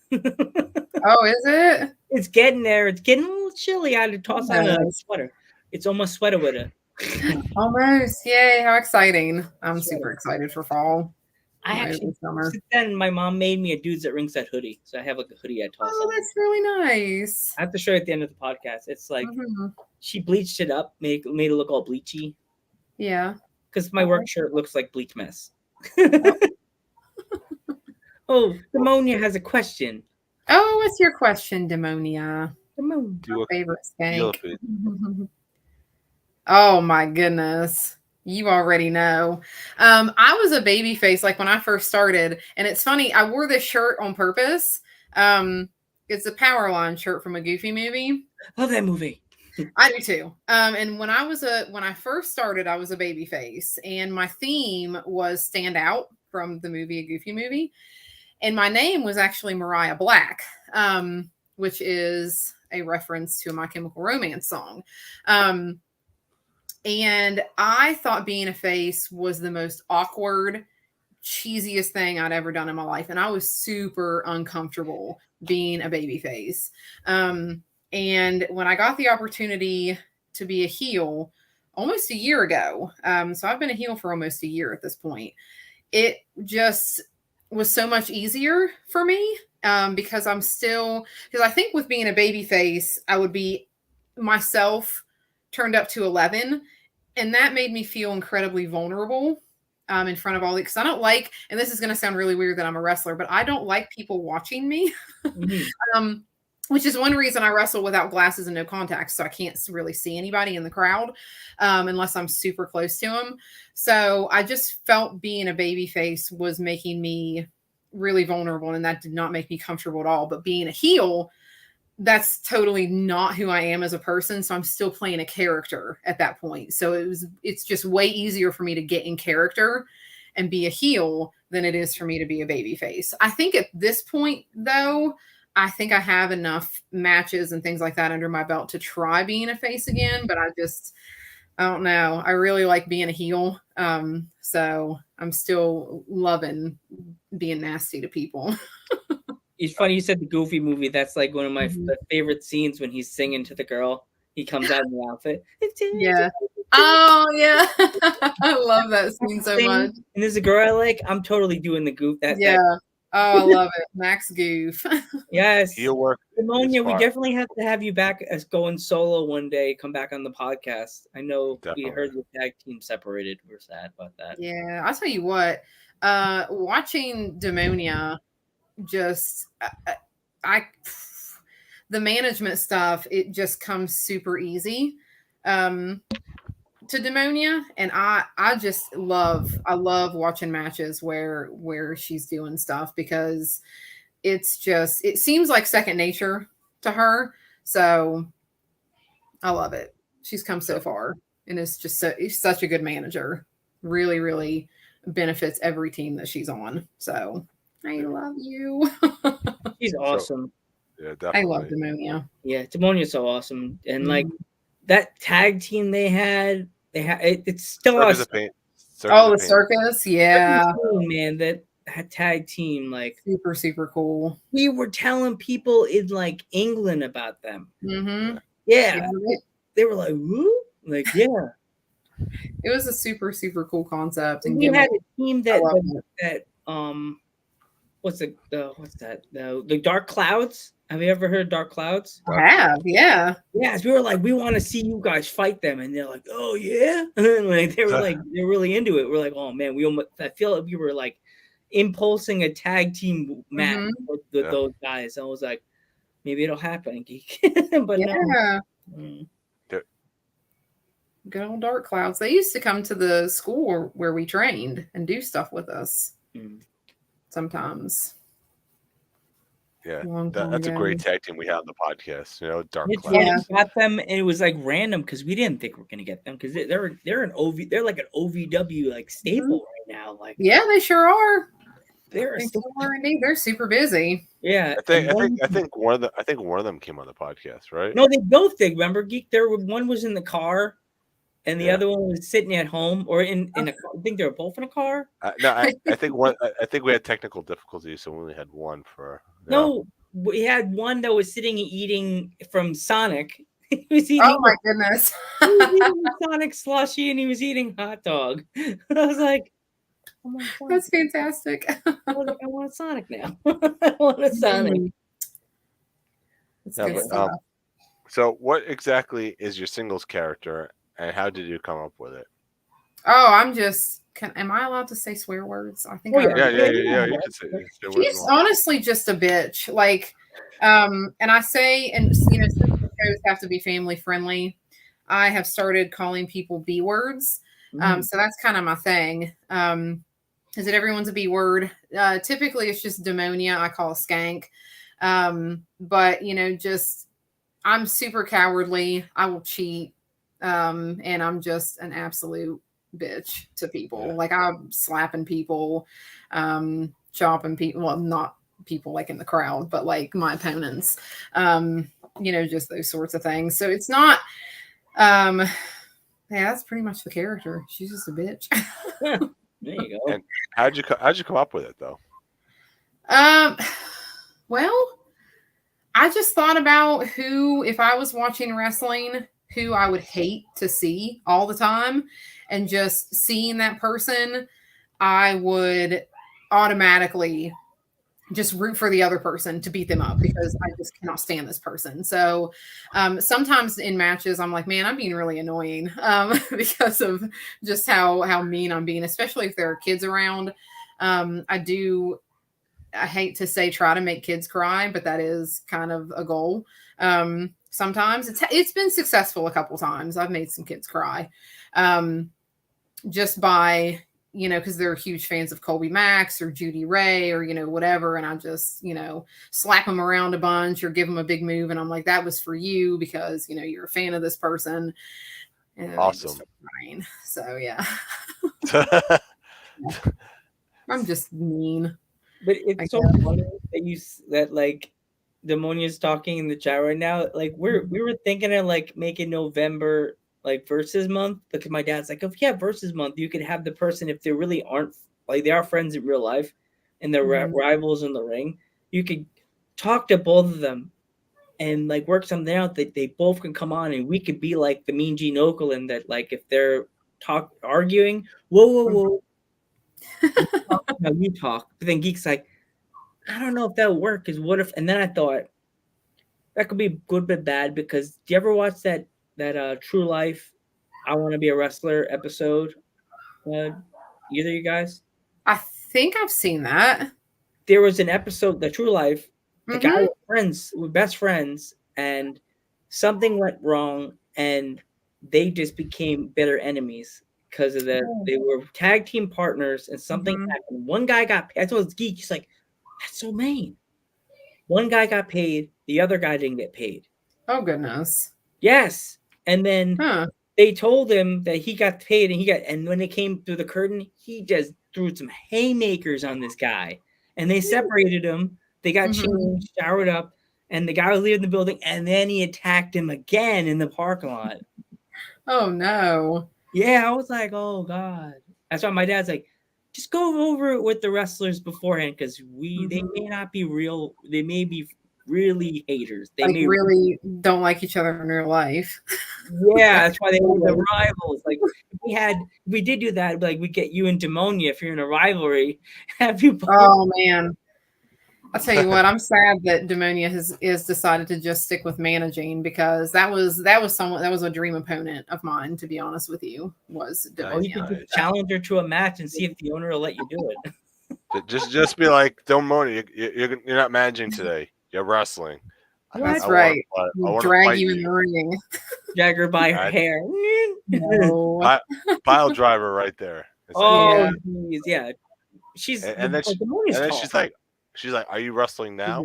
Oh, is it? It's getting there. It's getting a little chilly. I had to toss on a sweater. It's almost sweater with it. Almost. Yay, how exciting. I'm super excited for fall. I actually summer. Then my mom made me a Dudes at Ringside hoodie. So I have like a hoodie I toss on. That's really nice. I have to show you at the end of the podcast. It's like she bleached it up, made it look all bleachy. Yeah. Because my work shirt looks like bleach mess. Oh, Demonia has a question. Oh, what's your question, Demonia? Demonia. Favorite skank. Oh my goodness. You already know. I was a baby face like when I first started. And it's funny, I wore this shirt on purpose. It's a Powerline shirt from a Goofy movie. Love that movie. I do too. And when I first started, I was a baby face. And my theme was Stand Out from the movie, a Goofy movie. And my name was actually Mariah Black, which is a reference to a My Chemical Romance song. And I thought being a face was the most awkward, cheesiest thing I'd ever done in my life. And I was super uncomfortable being a baby face. And when I got the opportunity to be a heel almost a year ago, so I've been a heel for almost a year at this point, it just was so much easier for me because I think with being a baby face, I would be myself turned up to 11. And that made me feel incredibly vulnerable in front of all the, because I don't like, and this is going to sound really weird that I'm a wrestler, but I don't like people watching me, which is one reason I wrestle without glasses and no contacts. So I can't really see anybody in the crowd unless I'm super close to them. So I just felt being a baby face was making me really vulnerable, and that did not make me comfortable at all. But being a heel, that's totally not who I am as a person. So I'm still playing a character at that point. So it's just way easier for me to get in character and be a heel than it is for me to be a baby face. I think at this point though, I think I have enough matches and things like that under my belt to try being a face again, but I don't know. I really like being a heel. So I'm still loving being nasty to people. It's funny you said the Goofy movie. That's like one of my favorite scenes when he's singing to the girl. He comes out in the outfit. Yeah. Oh, yeah. I love that scene so much. And there's a girl I like. I'm totally doing the Goof. Oh, I love it. Max Goof. Yes. He'll work. Demonia, we definitely have to have you back as going solo one day. Come back on the podcast. I know we heard the tag team separated. We're sad about that. Yeah. I'll tell you what. Watching Demonia, just the management stuff, it just comes super easy to Demonia, and I love watching matches where she's doing stuff, because it seems like second nature to her. So I love it. She's come so far, and it's just such a good manager. Really, really benefits every team that she's on. So I love you. She's awesome. Yeah, definitely. I love Demonia. Yeah, Demonia's so awesome. And like that tag team they had it's still awesome. The circus, yeah. Man, that that tag team, like Super, super cool. we were telling people in like England about them. Mm-hmm. Yeah. They were like, who? Like, yeah. It was a super, super cool concept. And We had gimmick. a team that what's the Dark Clouds? Have you ever heard Dark Clouds? I have, yeah. Yes, we were like, we want to see you guys fight them, and they're like, oh yeah, and then, like they were like, they're really into it. We're like, oh man, I feel like we were like impulsing a tag team match with those guys. I was like, maybe it'll happen, geek, but yeah. No. Good old Dark Clouds. They used to come to the school where we trained and do stuff with us sometimes. Yeah, that's a great tag team we have on the podcast. You know, Dark It's Clouds. funny, we got them, and it was like random because we didn't think we are gonna get them because they're like an OVW like staple right now. Like, yeah, they sure are. They sure are indeed. They're super busy. Yeah, I think one of them came on the podcast, right? No, they both did. Remember, Geek? One was in the car, and the other one was sitting at home or in a car. I think they were both in a car. I think we had technical difficulties, so we only had one for. No, we had one that was sitting and eating from Sonic. He was eating. Oh my goodness! He was eating Sonic slushie, and he was eating hot dog. I was like, that's fantastic. I want a Sonic now. I want a Sonic. That's good stuff. So, what exactly is your singles character, and how did you come up with it? Oh, I'm just. Am I allowed to say swear words? I think. Yeah. You can say. She's honestly just a bitch. Like, and I say, and you know, since the shows have to be family friendly, I have started calling people B words. So that's kind of my thing. Is that everyone's a B word? Typically, it's just demonia. I call a skank. But you know, just I'm super cowardly. I will cheat, and I'm just an absolute bitch to people. Like I'm slapping people, chopping people. Well, not people like in the crowd, but like my opponents. You know, just those sorts of things. So it's not. Yeah, that's pretty much the character. She's just a bitch. There you go. And how'd you come up with it though? Well, I just thought about who, if I was watching wrestling, who I would hate to see all the time, and just seeing that person, I would automatically just root for the other person to beat them up because I just cannot stand this person. So sometimes in matches, I'm like, man, I'm being really annoying because of just how mean I'm being, especially if there are kids around. I hate to say try to make kids cry, but that is kind of a goal. Sometimes it's been successful a couple times. I've made some kids cry just by, you know, because they're huge fans of Colby Max or Judy Ray or, you know, whatever. And I just, you know, slap them around a bunch or give them a big move. And I'm like, that was for you because, you know, you're a fan of this person. And awesome. So, yeah. I'm just mean. But it's so funny that like Demonia's talking in the chat right now. Like we were thinking of like making November like versus month. Because my dad's like, if you have versus month, you could have the person if they really aren't like they are friends in real life and they're rivals in the ring. You could talk to both of them and like work something out that they both can come on and we could be like the Mean Gene Okerlund that like if they're arguing, whoa. You talk, but then Geek's like, I don't know if that'll work. Because what if? And then I thought that could be good but bad. Because do you ever watch that True Life? I Want to Be a Wrestler episode. Either of you guys? I think I've seen that. There was an episode, the True Life. The guy were best friends, and something went wrong, and they just became bitter enemies. Because of that, they were tag team partners, and something happened. One guy got paid. I told his Geek, he's like, "That's so mean." One guy got paid, the other guy didn't get paid. Oh goodness! Yes, and then they told him that he got paid, and when they came through the curtain, he just threw some haymakers on this guy, and they separated him. They got changed, showered up, and the guy was leaving the building, and then he attacked him again in the parking lot. Oh no! Yeah, I was like, oh God. That's why my dad's like, just go over it with the wrestlers beforehand because they may not be real. They may be really haters. They like may really don't like each other in real life. Yeah, that's why they were the rivals. Like if we did do that, like we get you and Demonia if you're in a rivalry. Have you? Oh man, I'll tell you what. I'm sad that Demonia is decided to just stick with managing because that was a dream opponent of mine. To be honest with you, was Oh, you Demonia. could just challenge her to a match and see if the owner will let you do it. Just be like, don't moan. You're not managing today. You're wrestling. That's right. I want to drag fight you in the ring. Drag her by her hair. No. Pile driver right there. It's Oh, geez, yeah. She's and then she's like, are you wrestling now?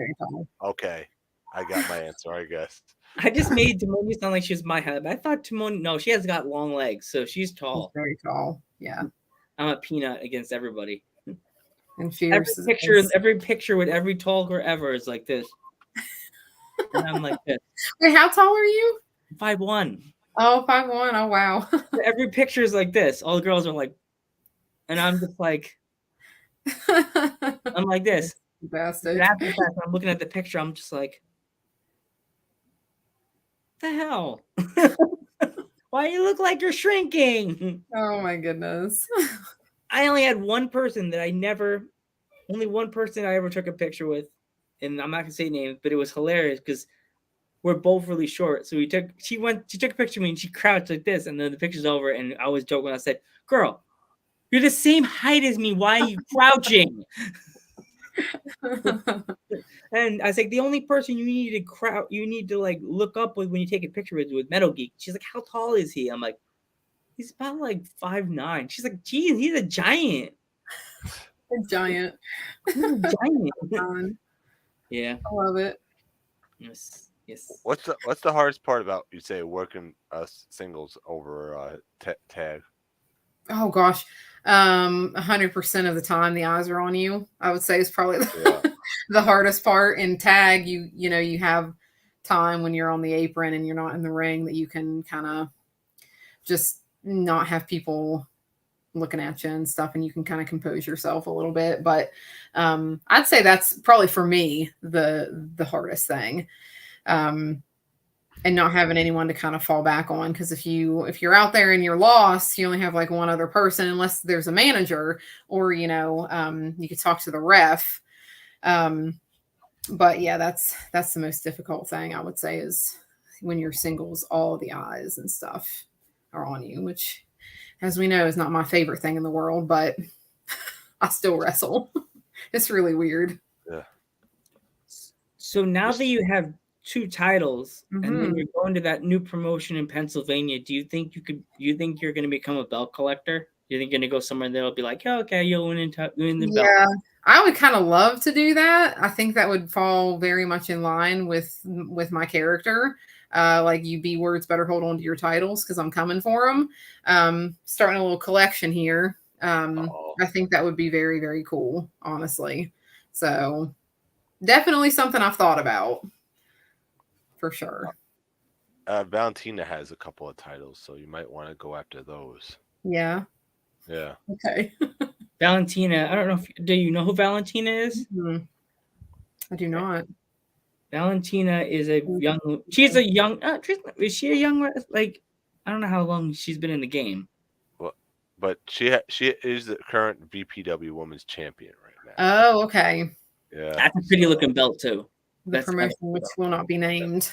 Okay, I got my answer, I guess. I just made Demonia sound like she was my height. I thought Demonia. No, she has got long legs, so she's tall. She's very tall. Yeah. I'm a peanut against everybody. And fierce. Every picture with every tall girl ever is like this. And I'm like this. Wait, how tall are you? 5'1". Oh, 5'1". Oh, wow. Every picture is like this. All the girls are like, and I'm just like, I'm like this. Bastard. And after that, I'm looking at the picture. I'm just like, the hell? Why you look like you're shrinking? Oh my goodness. I only had one person that only one person I ever took a picture with, and I'm not gonna say names, but it was hilarious because we're both really short. So she took a picture of me and she crouched like this, and then the picture's over, and I was joking. I said, "Girl, you're the same height as me. Why are you crouching?" And I was like, the only person you need to like look up with when you take a picture with Metal Geek. She's like, how tall is he? I'm like, he's about like 5'9". She's like, geez, he's a giant. A giant. He's a giant. Yeah. I love it. Yes. What's the hardest part about, you say, working singles over tag? Oh gosh. 100% of the time the eyes are on you, I would say, is probably the hardest part. In tag, you have time when you're on the apron and you're not in the ring that you can kind of just not have people looking at you and stuff, and you can kind of compose yourself a little bit. But I'd say that's probably for me the hardest thing. And not having anyone to kind of fall back on, because if you're out there and you're lost, you only have like one other person, unless there's a manager or you could talk to the ref. But yeah, that's the most difficult thing, I would say, is when you're singles, all the eyes and stuff are on you, which, as we know, is not my favorite thing in the world, but I still wrestle. It's really weird. Yeah. So now that you have 2 titles, and then you're going to that new promotion in Pennsylvania, do you think you're going to become a belt collector? Do you think you're going to go somewhere and they'll be like, oh, okay, you'll win the belt? Yeah, I would kind of love to do that. I think that would fall very much in line with my character. Like, you B words better hold on to your titles because I'm coming for them. Starting a little collection here. I think that would be very, very cool, honestly. So definitely something I've thought about. For sure. Valentina has a couple of titles, so you might want to go after those. Yeah. Yeah. Okay. Valentina, I don't know do you know who Valentina is? Mm-hmm. I do not. Valentina is she's a young, is she a young, like, I don't know how long she's been in the game. Well, but she is the current VPW Women's Champion right now. Oh, okay. Yeah. That's a pretty looking belt too. The promotion which will not be named.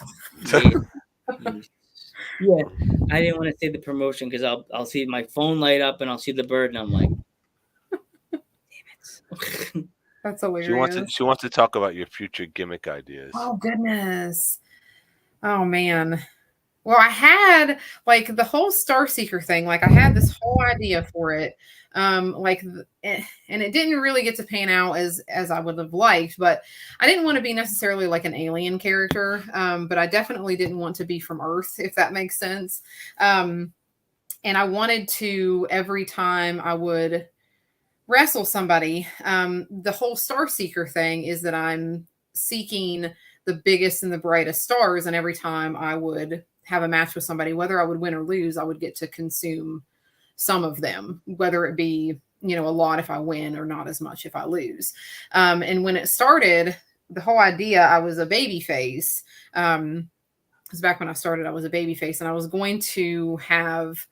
Yeah, I didn't want to say the promotion because I'll see my phone light up and I'll see the bird and I'm like, damn it. That's hilarious. She wants to talk about your future gimmick ideas. Oh goodness. Oh man. Well, I had like the whole starseeker thing. Like, I had this whole idea for it. And it didn't really get to pan out as I would have liked, but I didn't want to be necessarily like an alien character. But I definitely didn't want to be from Earth, if that makes sense. And I wanted to, every time I would wrestle somebody, the whole starseeker thing is that I'm seeking the biggest and the brightest stars. And every time I would have a match with somebody, whether I would win or lose, I would get to consume some of them, whether it be a lot if I win or not as much if I lose. And when it started, the whole idea, I was a baby face. Because back when I started, I was a baby face, and I was going to have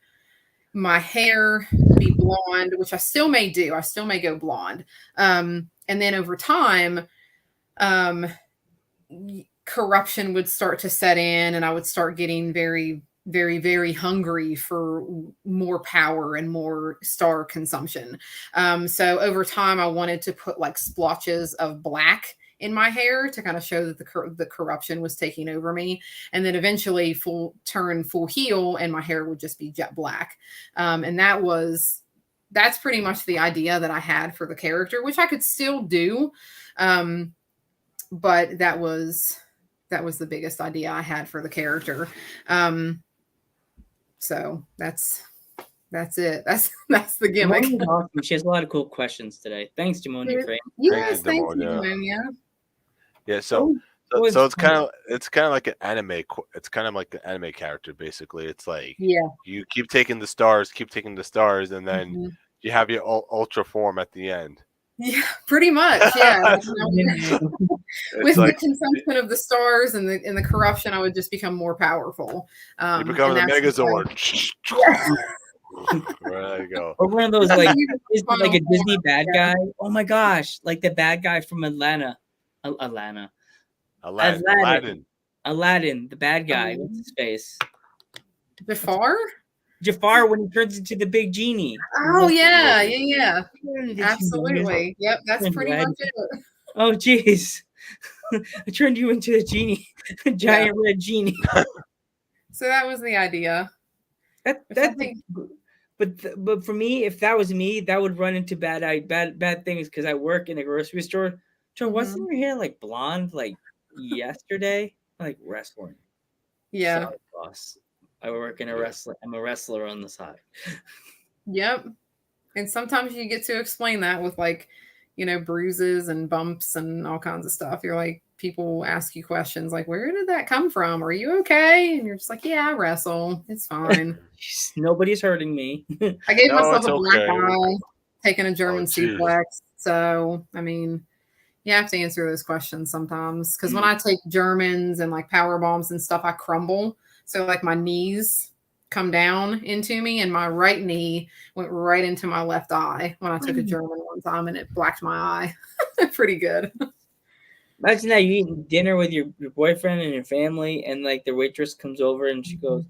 my hair be blonde, which I still may do. I still may go blonde. And then over time, corruption would start to set in, and I would start getting very, very, very hungry for more power and more star consumption. So over time, I wanted to put like splotches of black in my hair to kind of show that the corruption was taking over me, and then eventually full heel, and my hair would just be jet black. And that's pretty much the idea that I had for the character, which I could still do. But that was the biggest idea I had for the character. So that's it. That's the gimmick. Awesome. She has a lot of cool questions today. Thanks, Demonia. Yes, thank you, Demonia. Yeah, so it's kind of like an anime. It's kind of like the anime character, basically. It's like you keep taking the stars, and then you have your ultra form at the end. Yeah, pretty much. Yeah. With the consumption of the stars and the corruption, I would just become more powerful. You become the Megazord. There you go. Or one of those like a Disney bad guy. Oh my gosh, like the bad guy from Aladdin, the bad guy. What's his face? Jafar when he turns into the big genie. Oh yeah. Absolutely. Yep, that's pretty much it. Oh jeez. I turned you into a genie, a giant red genie. So that was the idea. But for me, if that was me, that would run into bad things because I work in a grocery store. Joe, wasn't your hair like blonde like yesterday? Like wrestling. Yeah. Sorry, boss. I work in a wrestler. I'm a wrestler on the side. Yep. And sometimes you get to explain that with like, bruises and bumps and all kinds of stuff. You're like, people ask you questions like, where did that come from? Are you okay? And you're just like, yeah, I wrestle. It's fine. Nobody's hurting me. I gave myself a black eye, taking a German suplex. So, I mean, you have to answer those questions sometimes. Because when I take Germans and like power bombs and stuff, I crumble. So like my knees come down into me, and my right knee went right into my left eye when I took a German one time, and it blacked my eye. Pretty good. Imagine that you eating dinner with your boyfriend and your family, and like the waitress comes over and she goes,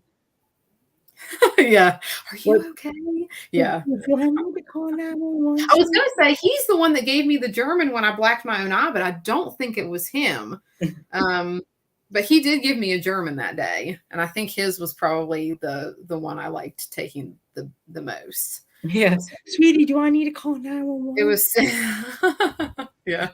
yeah. Are you okay? Yeah. I was going to say, he's the one that gave me the German when I blacked my own eye, but I don't think it was him. But he did give me a German that day, and I think his was probably the one I liked taking the most. Yeah. Sweetie, do I need to call 911? It was yeah.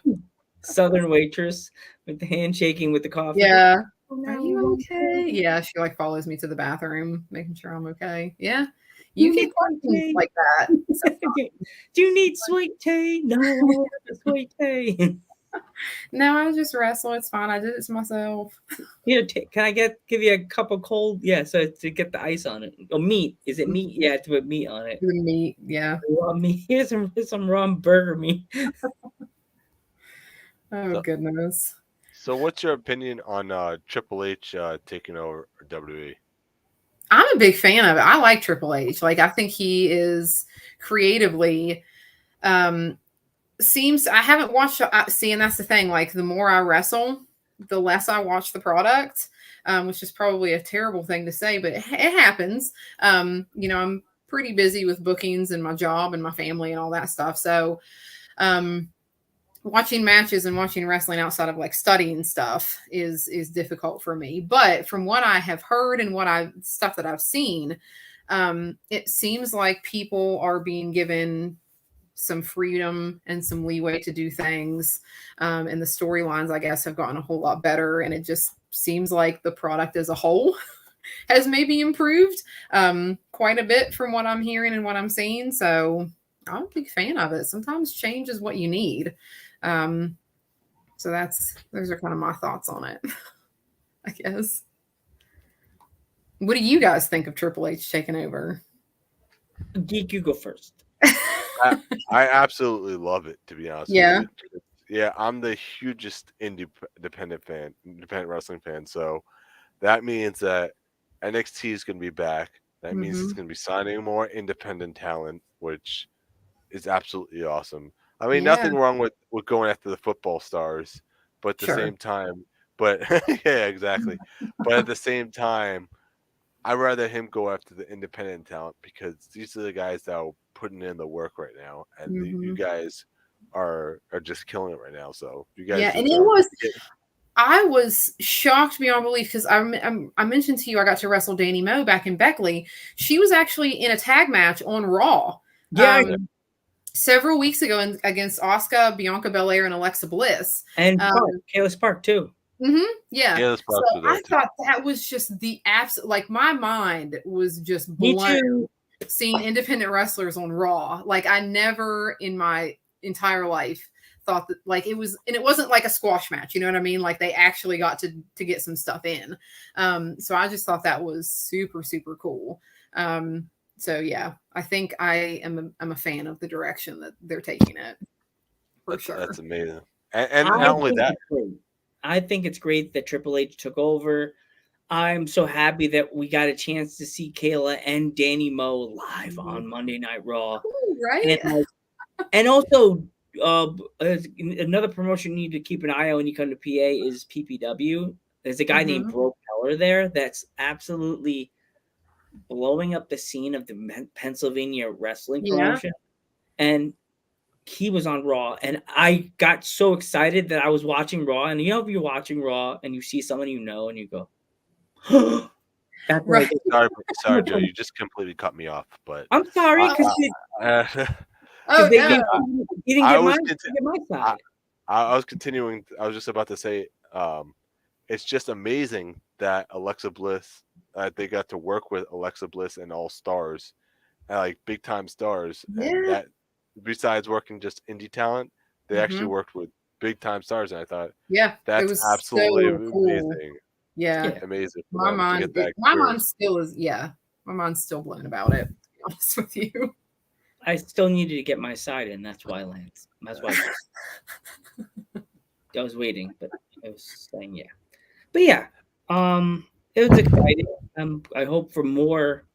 Southern waitress with the handshaking with the coffee. Yeah. Are you okay? Yeah, she like follows me to the bathroom, making sure I'm okay. Yeah. You get questions like that. So, do you need sweet tea? No, sweet tea. No, I just wrestle. It's fine. I did it to myself. Can I give you a cup of cold? Yeah, so to get the ice on it. Oh, meat. Is it meat? Yeah, to put meat on it. The meat, yeah. Raw meat. Here's some raw burger meat. Goodness. So what's your opinion on Triple H taking over WWE? I'm a big fan of it. I like Triple H. Like, I think he is creatively seems, I haven't watched, see, and that's the thing, like the more I wrestle, the less I watch the product, which is probably a terrible thing to say, but it happens. I'm pretty busy with bookings and my job and my family and all that stuff. So watching matches and watching wrestling outside of like studying stuff is difficult for me. But from what I have heard and stuff that I've seen, it seems like people are being given some freedom and some leeway to do things. And the storylines, I guess, have gotten a whole lot better. And it just seems like the product as a whole has maybe improved quite a bit from what I'm hearing and what I'm seeing. So I'm a big fan of it. Sometimes change is what you need. So those are kind of my thoughts on it, I guess. What do you guys think of Triple H taking over? Geek, you go first. I absolutely love it, to be honest Yeah. with you. Yeah, I'm the hugest independent wrestling fan. So that means that NXT is going to be back. That means it's Mhm. going to be signing more independent talent, which is absolutely awesome. I mean, Yeah. nothing wrong with going after the football stars, but at the Sure. same time, but yeah, exactly. But at the same time, I'd rather him go after the independent talent because these are the guys that are putting in the work right now, and you Mhm. guys are just killing it right now. So you guys Yeah, and it deserve was. it. I was shocked beyond belief because I mentioned to you I got to wrestle Danny Moe back in Beckley. She was actually in a tag match on Raw. Yeah. Several weeks ago against Asuka, Bianca Belair, and Alexa Bliss. And Kayla Spark too. Yeah. Yeah, this So Sparks was there I too. thought that was just the absolute, like my mind was just Me blown too. seeing independent wrestlers on Raw. Like I never in my entire life thought that like it was, and it wasn't like a squash match, you know what I mean? Like they actually got to get some stuff in. So I just thought that was super, super cool. So yeah, I think I'm a fan of the direction that they're taking it. For sure. That's amazing. And I not only think that, it's great. I think it's great that Triple H took over. I'm so happy that we got a chance to see Kayla and Danny Moe live on Monday Night Raw. Cool, right? And also, another promotion you need to keep an eye on when you come to PA is PPW. There's a guy named Bro Keller there that's absolutely blowing up the scene of the Pennsylvania wrestling promotion. And he was on Raw, and I got so excited that I was watching Raw. And you know, if you're watching Raw and you see someone you know, and you go, that's Right. Sorry, Joe, you just completely cut me off. But I'm sorry because Oh they no. you didn't get my side. I was continuing. I was just about to say, it's just amazing that Alexa Bliss, they got to work with Alexa Bliss and all stars, like big time stars, and that besides working just indie talent, they actually worked with big time stars, and I thought, Yeah, that's it was absolutely so cool. amazing. Yeah, Amazing. my mind still is. Yeah, my mind's still blown about it. To be honest with you, I still needed to get my side in. That's why, Lance. That's why I was waiting, but I was saying yeah. But yeah, it was exciting. I hope for more.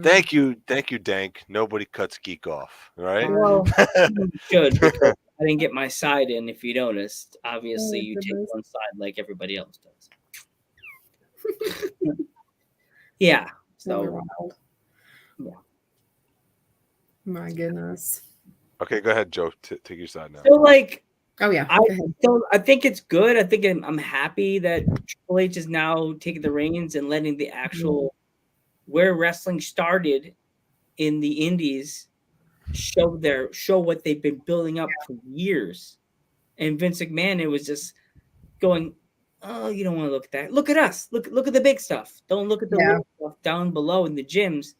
Thank you, Dank. Nobody cuts Geek off, right? Well, you should because I didn't get my side in. If you noticed, obviously you take one side like everybody else does. Yeah. So. Yeah. My goodness. Okay, go ahead, Joe. Take your side now. So like. Oh yeah. I think it's good. I think I'm happy that Triple H is now taking the reins and letting the actual where wrestling started in the indies show what they've been building up for years. And Vince McMahon, it was just going, oh, you don't want to look at that. Look at us. Look at the big stuff. Don't look at the little stuff down below in the gyms.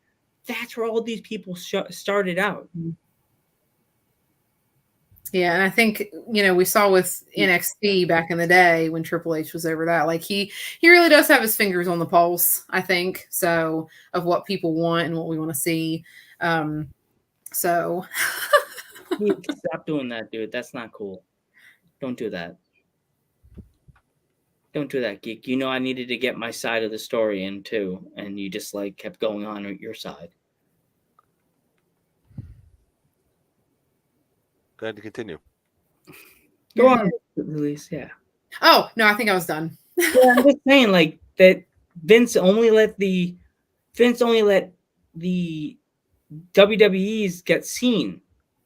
That's where all these people started out. Yeah, and I think we saw with NXT back in the day when Triple H was over that. Like he really does have his fingers on the pulse. I think so of what people want and what we want to see. So stop doing that, dude. That's not cool. Don't do that. Don't do that, Geek. You know I needed to get my side of the story in too, and you just like kept going on at your side. Go ahead to continue. Go on, Telise. Yeah. Oh no, I think I was done. Yeah, I'm just saying like that. Vince only let the WWE's get seen,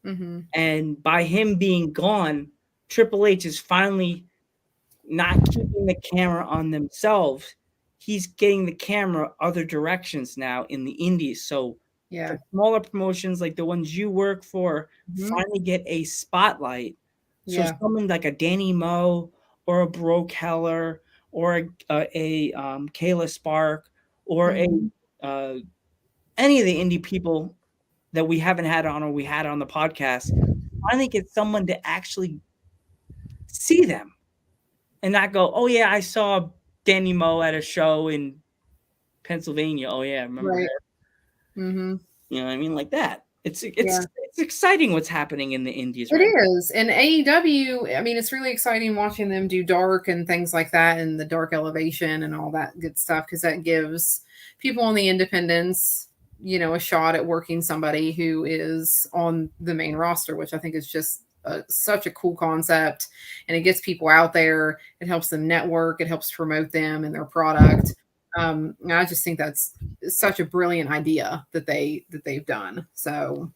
and by him being gone, Triple H is finally not keeping the camera on themselves. He's getting the camera other directions now in the indies. So the smaller promotions like the ones you work for finally get a spotlight. So someone like a Danny Moe or a Bro Keller or a Kayla Spark or any of the indie people that we haven't had on or we had on the podcast finally get someone to actually see them and not go, oh yeah, I saw Danny Moe at a show in Pennsylvania. Oh yeah, I remember her. Mm-hmm. You know what I mean? Like that. It's it's exciting what's happening in the indies. It right now. is. And AEW, I mean, it's really exciting watching them do dark and things like that and the dark elevation and all that good stuff because that gives people on the independents, a shot at working somebody who is on the main roster, which I think is just such a cool concept. And it gets people out there. It helps them network. It helps promote them and their product. And I just think that's such a brilliant idea that they've done. So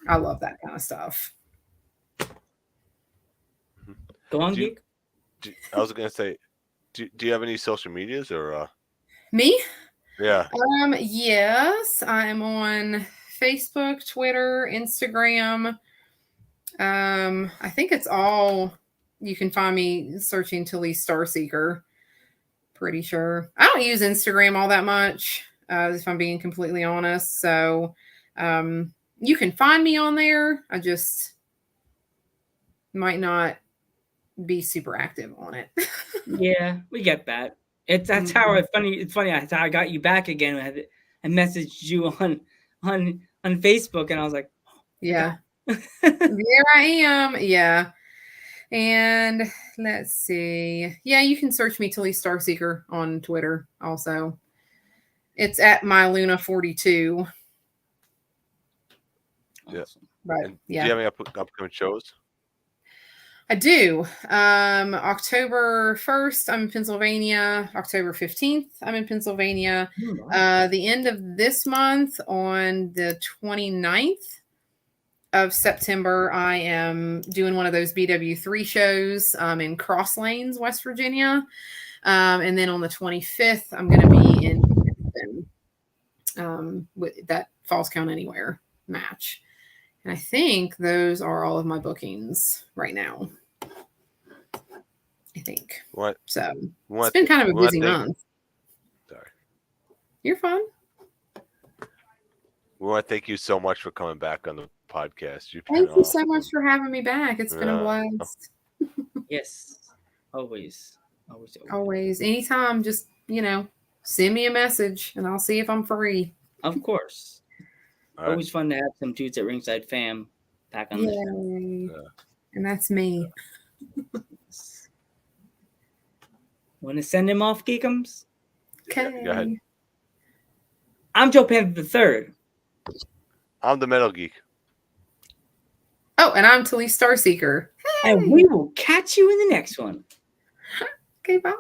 I love that kind of stuff. Go on, Do you- Geek. I was gonna say, do you have any social medias or? Me? Yeah. Yes, I'm on Facebook, Twitter, Instagram. I think it's all you can find me searching Telise Starseeker. Pretty sure. I don't use Instagram all that much, if I'm being completely honest. So you can find me on there. I just might not be super active on it. Yeah, we get that. That's how it's funny. It's funny. That's how I got you back again. I messaged you on Facebook, and I was like, yeah. There I am. Yeah. And let's see. Yeah, you can search me Telise Starseeker on Twitter also. It's at MyLuna42. Yeah. But And yeah. Do you have any upcoming shows? I do. October 1st, I'm in Pennsylvania. October 15th, I'm in Pennsylvania. The end of this month, on the 29th of September, I am doing one of those BW3 shows in Cross Lanes, West Virginia. And then on the 25th, I'm going to be in Houston, with that Falls Count Anywhere match. And I think those are all of my bookings right now. I think. What? So it's been kind of a busy month. Sorry. You're fine. We want to thank you so much for coming back on the podcast. Thank you so much for having me back. It's been a blast. Yes. Always. Always. Anytime, just, send me a message and I'll see if I'm free. Of course. All Always fun to have some dudes at Ringside Fam back on the show. And that's me. Want to send him off, Geekums? Okay. Go ahead. I'm Joe Panther III. I'm the Metal Geek. Oh, and I'm Telise Starseeker. And we will catch you in the next one. Okay, bye.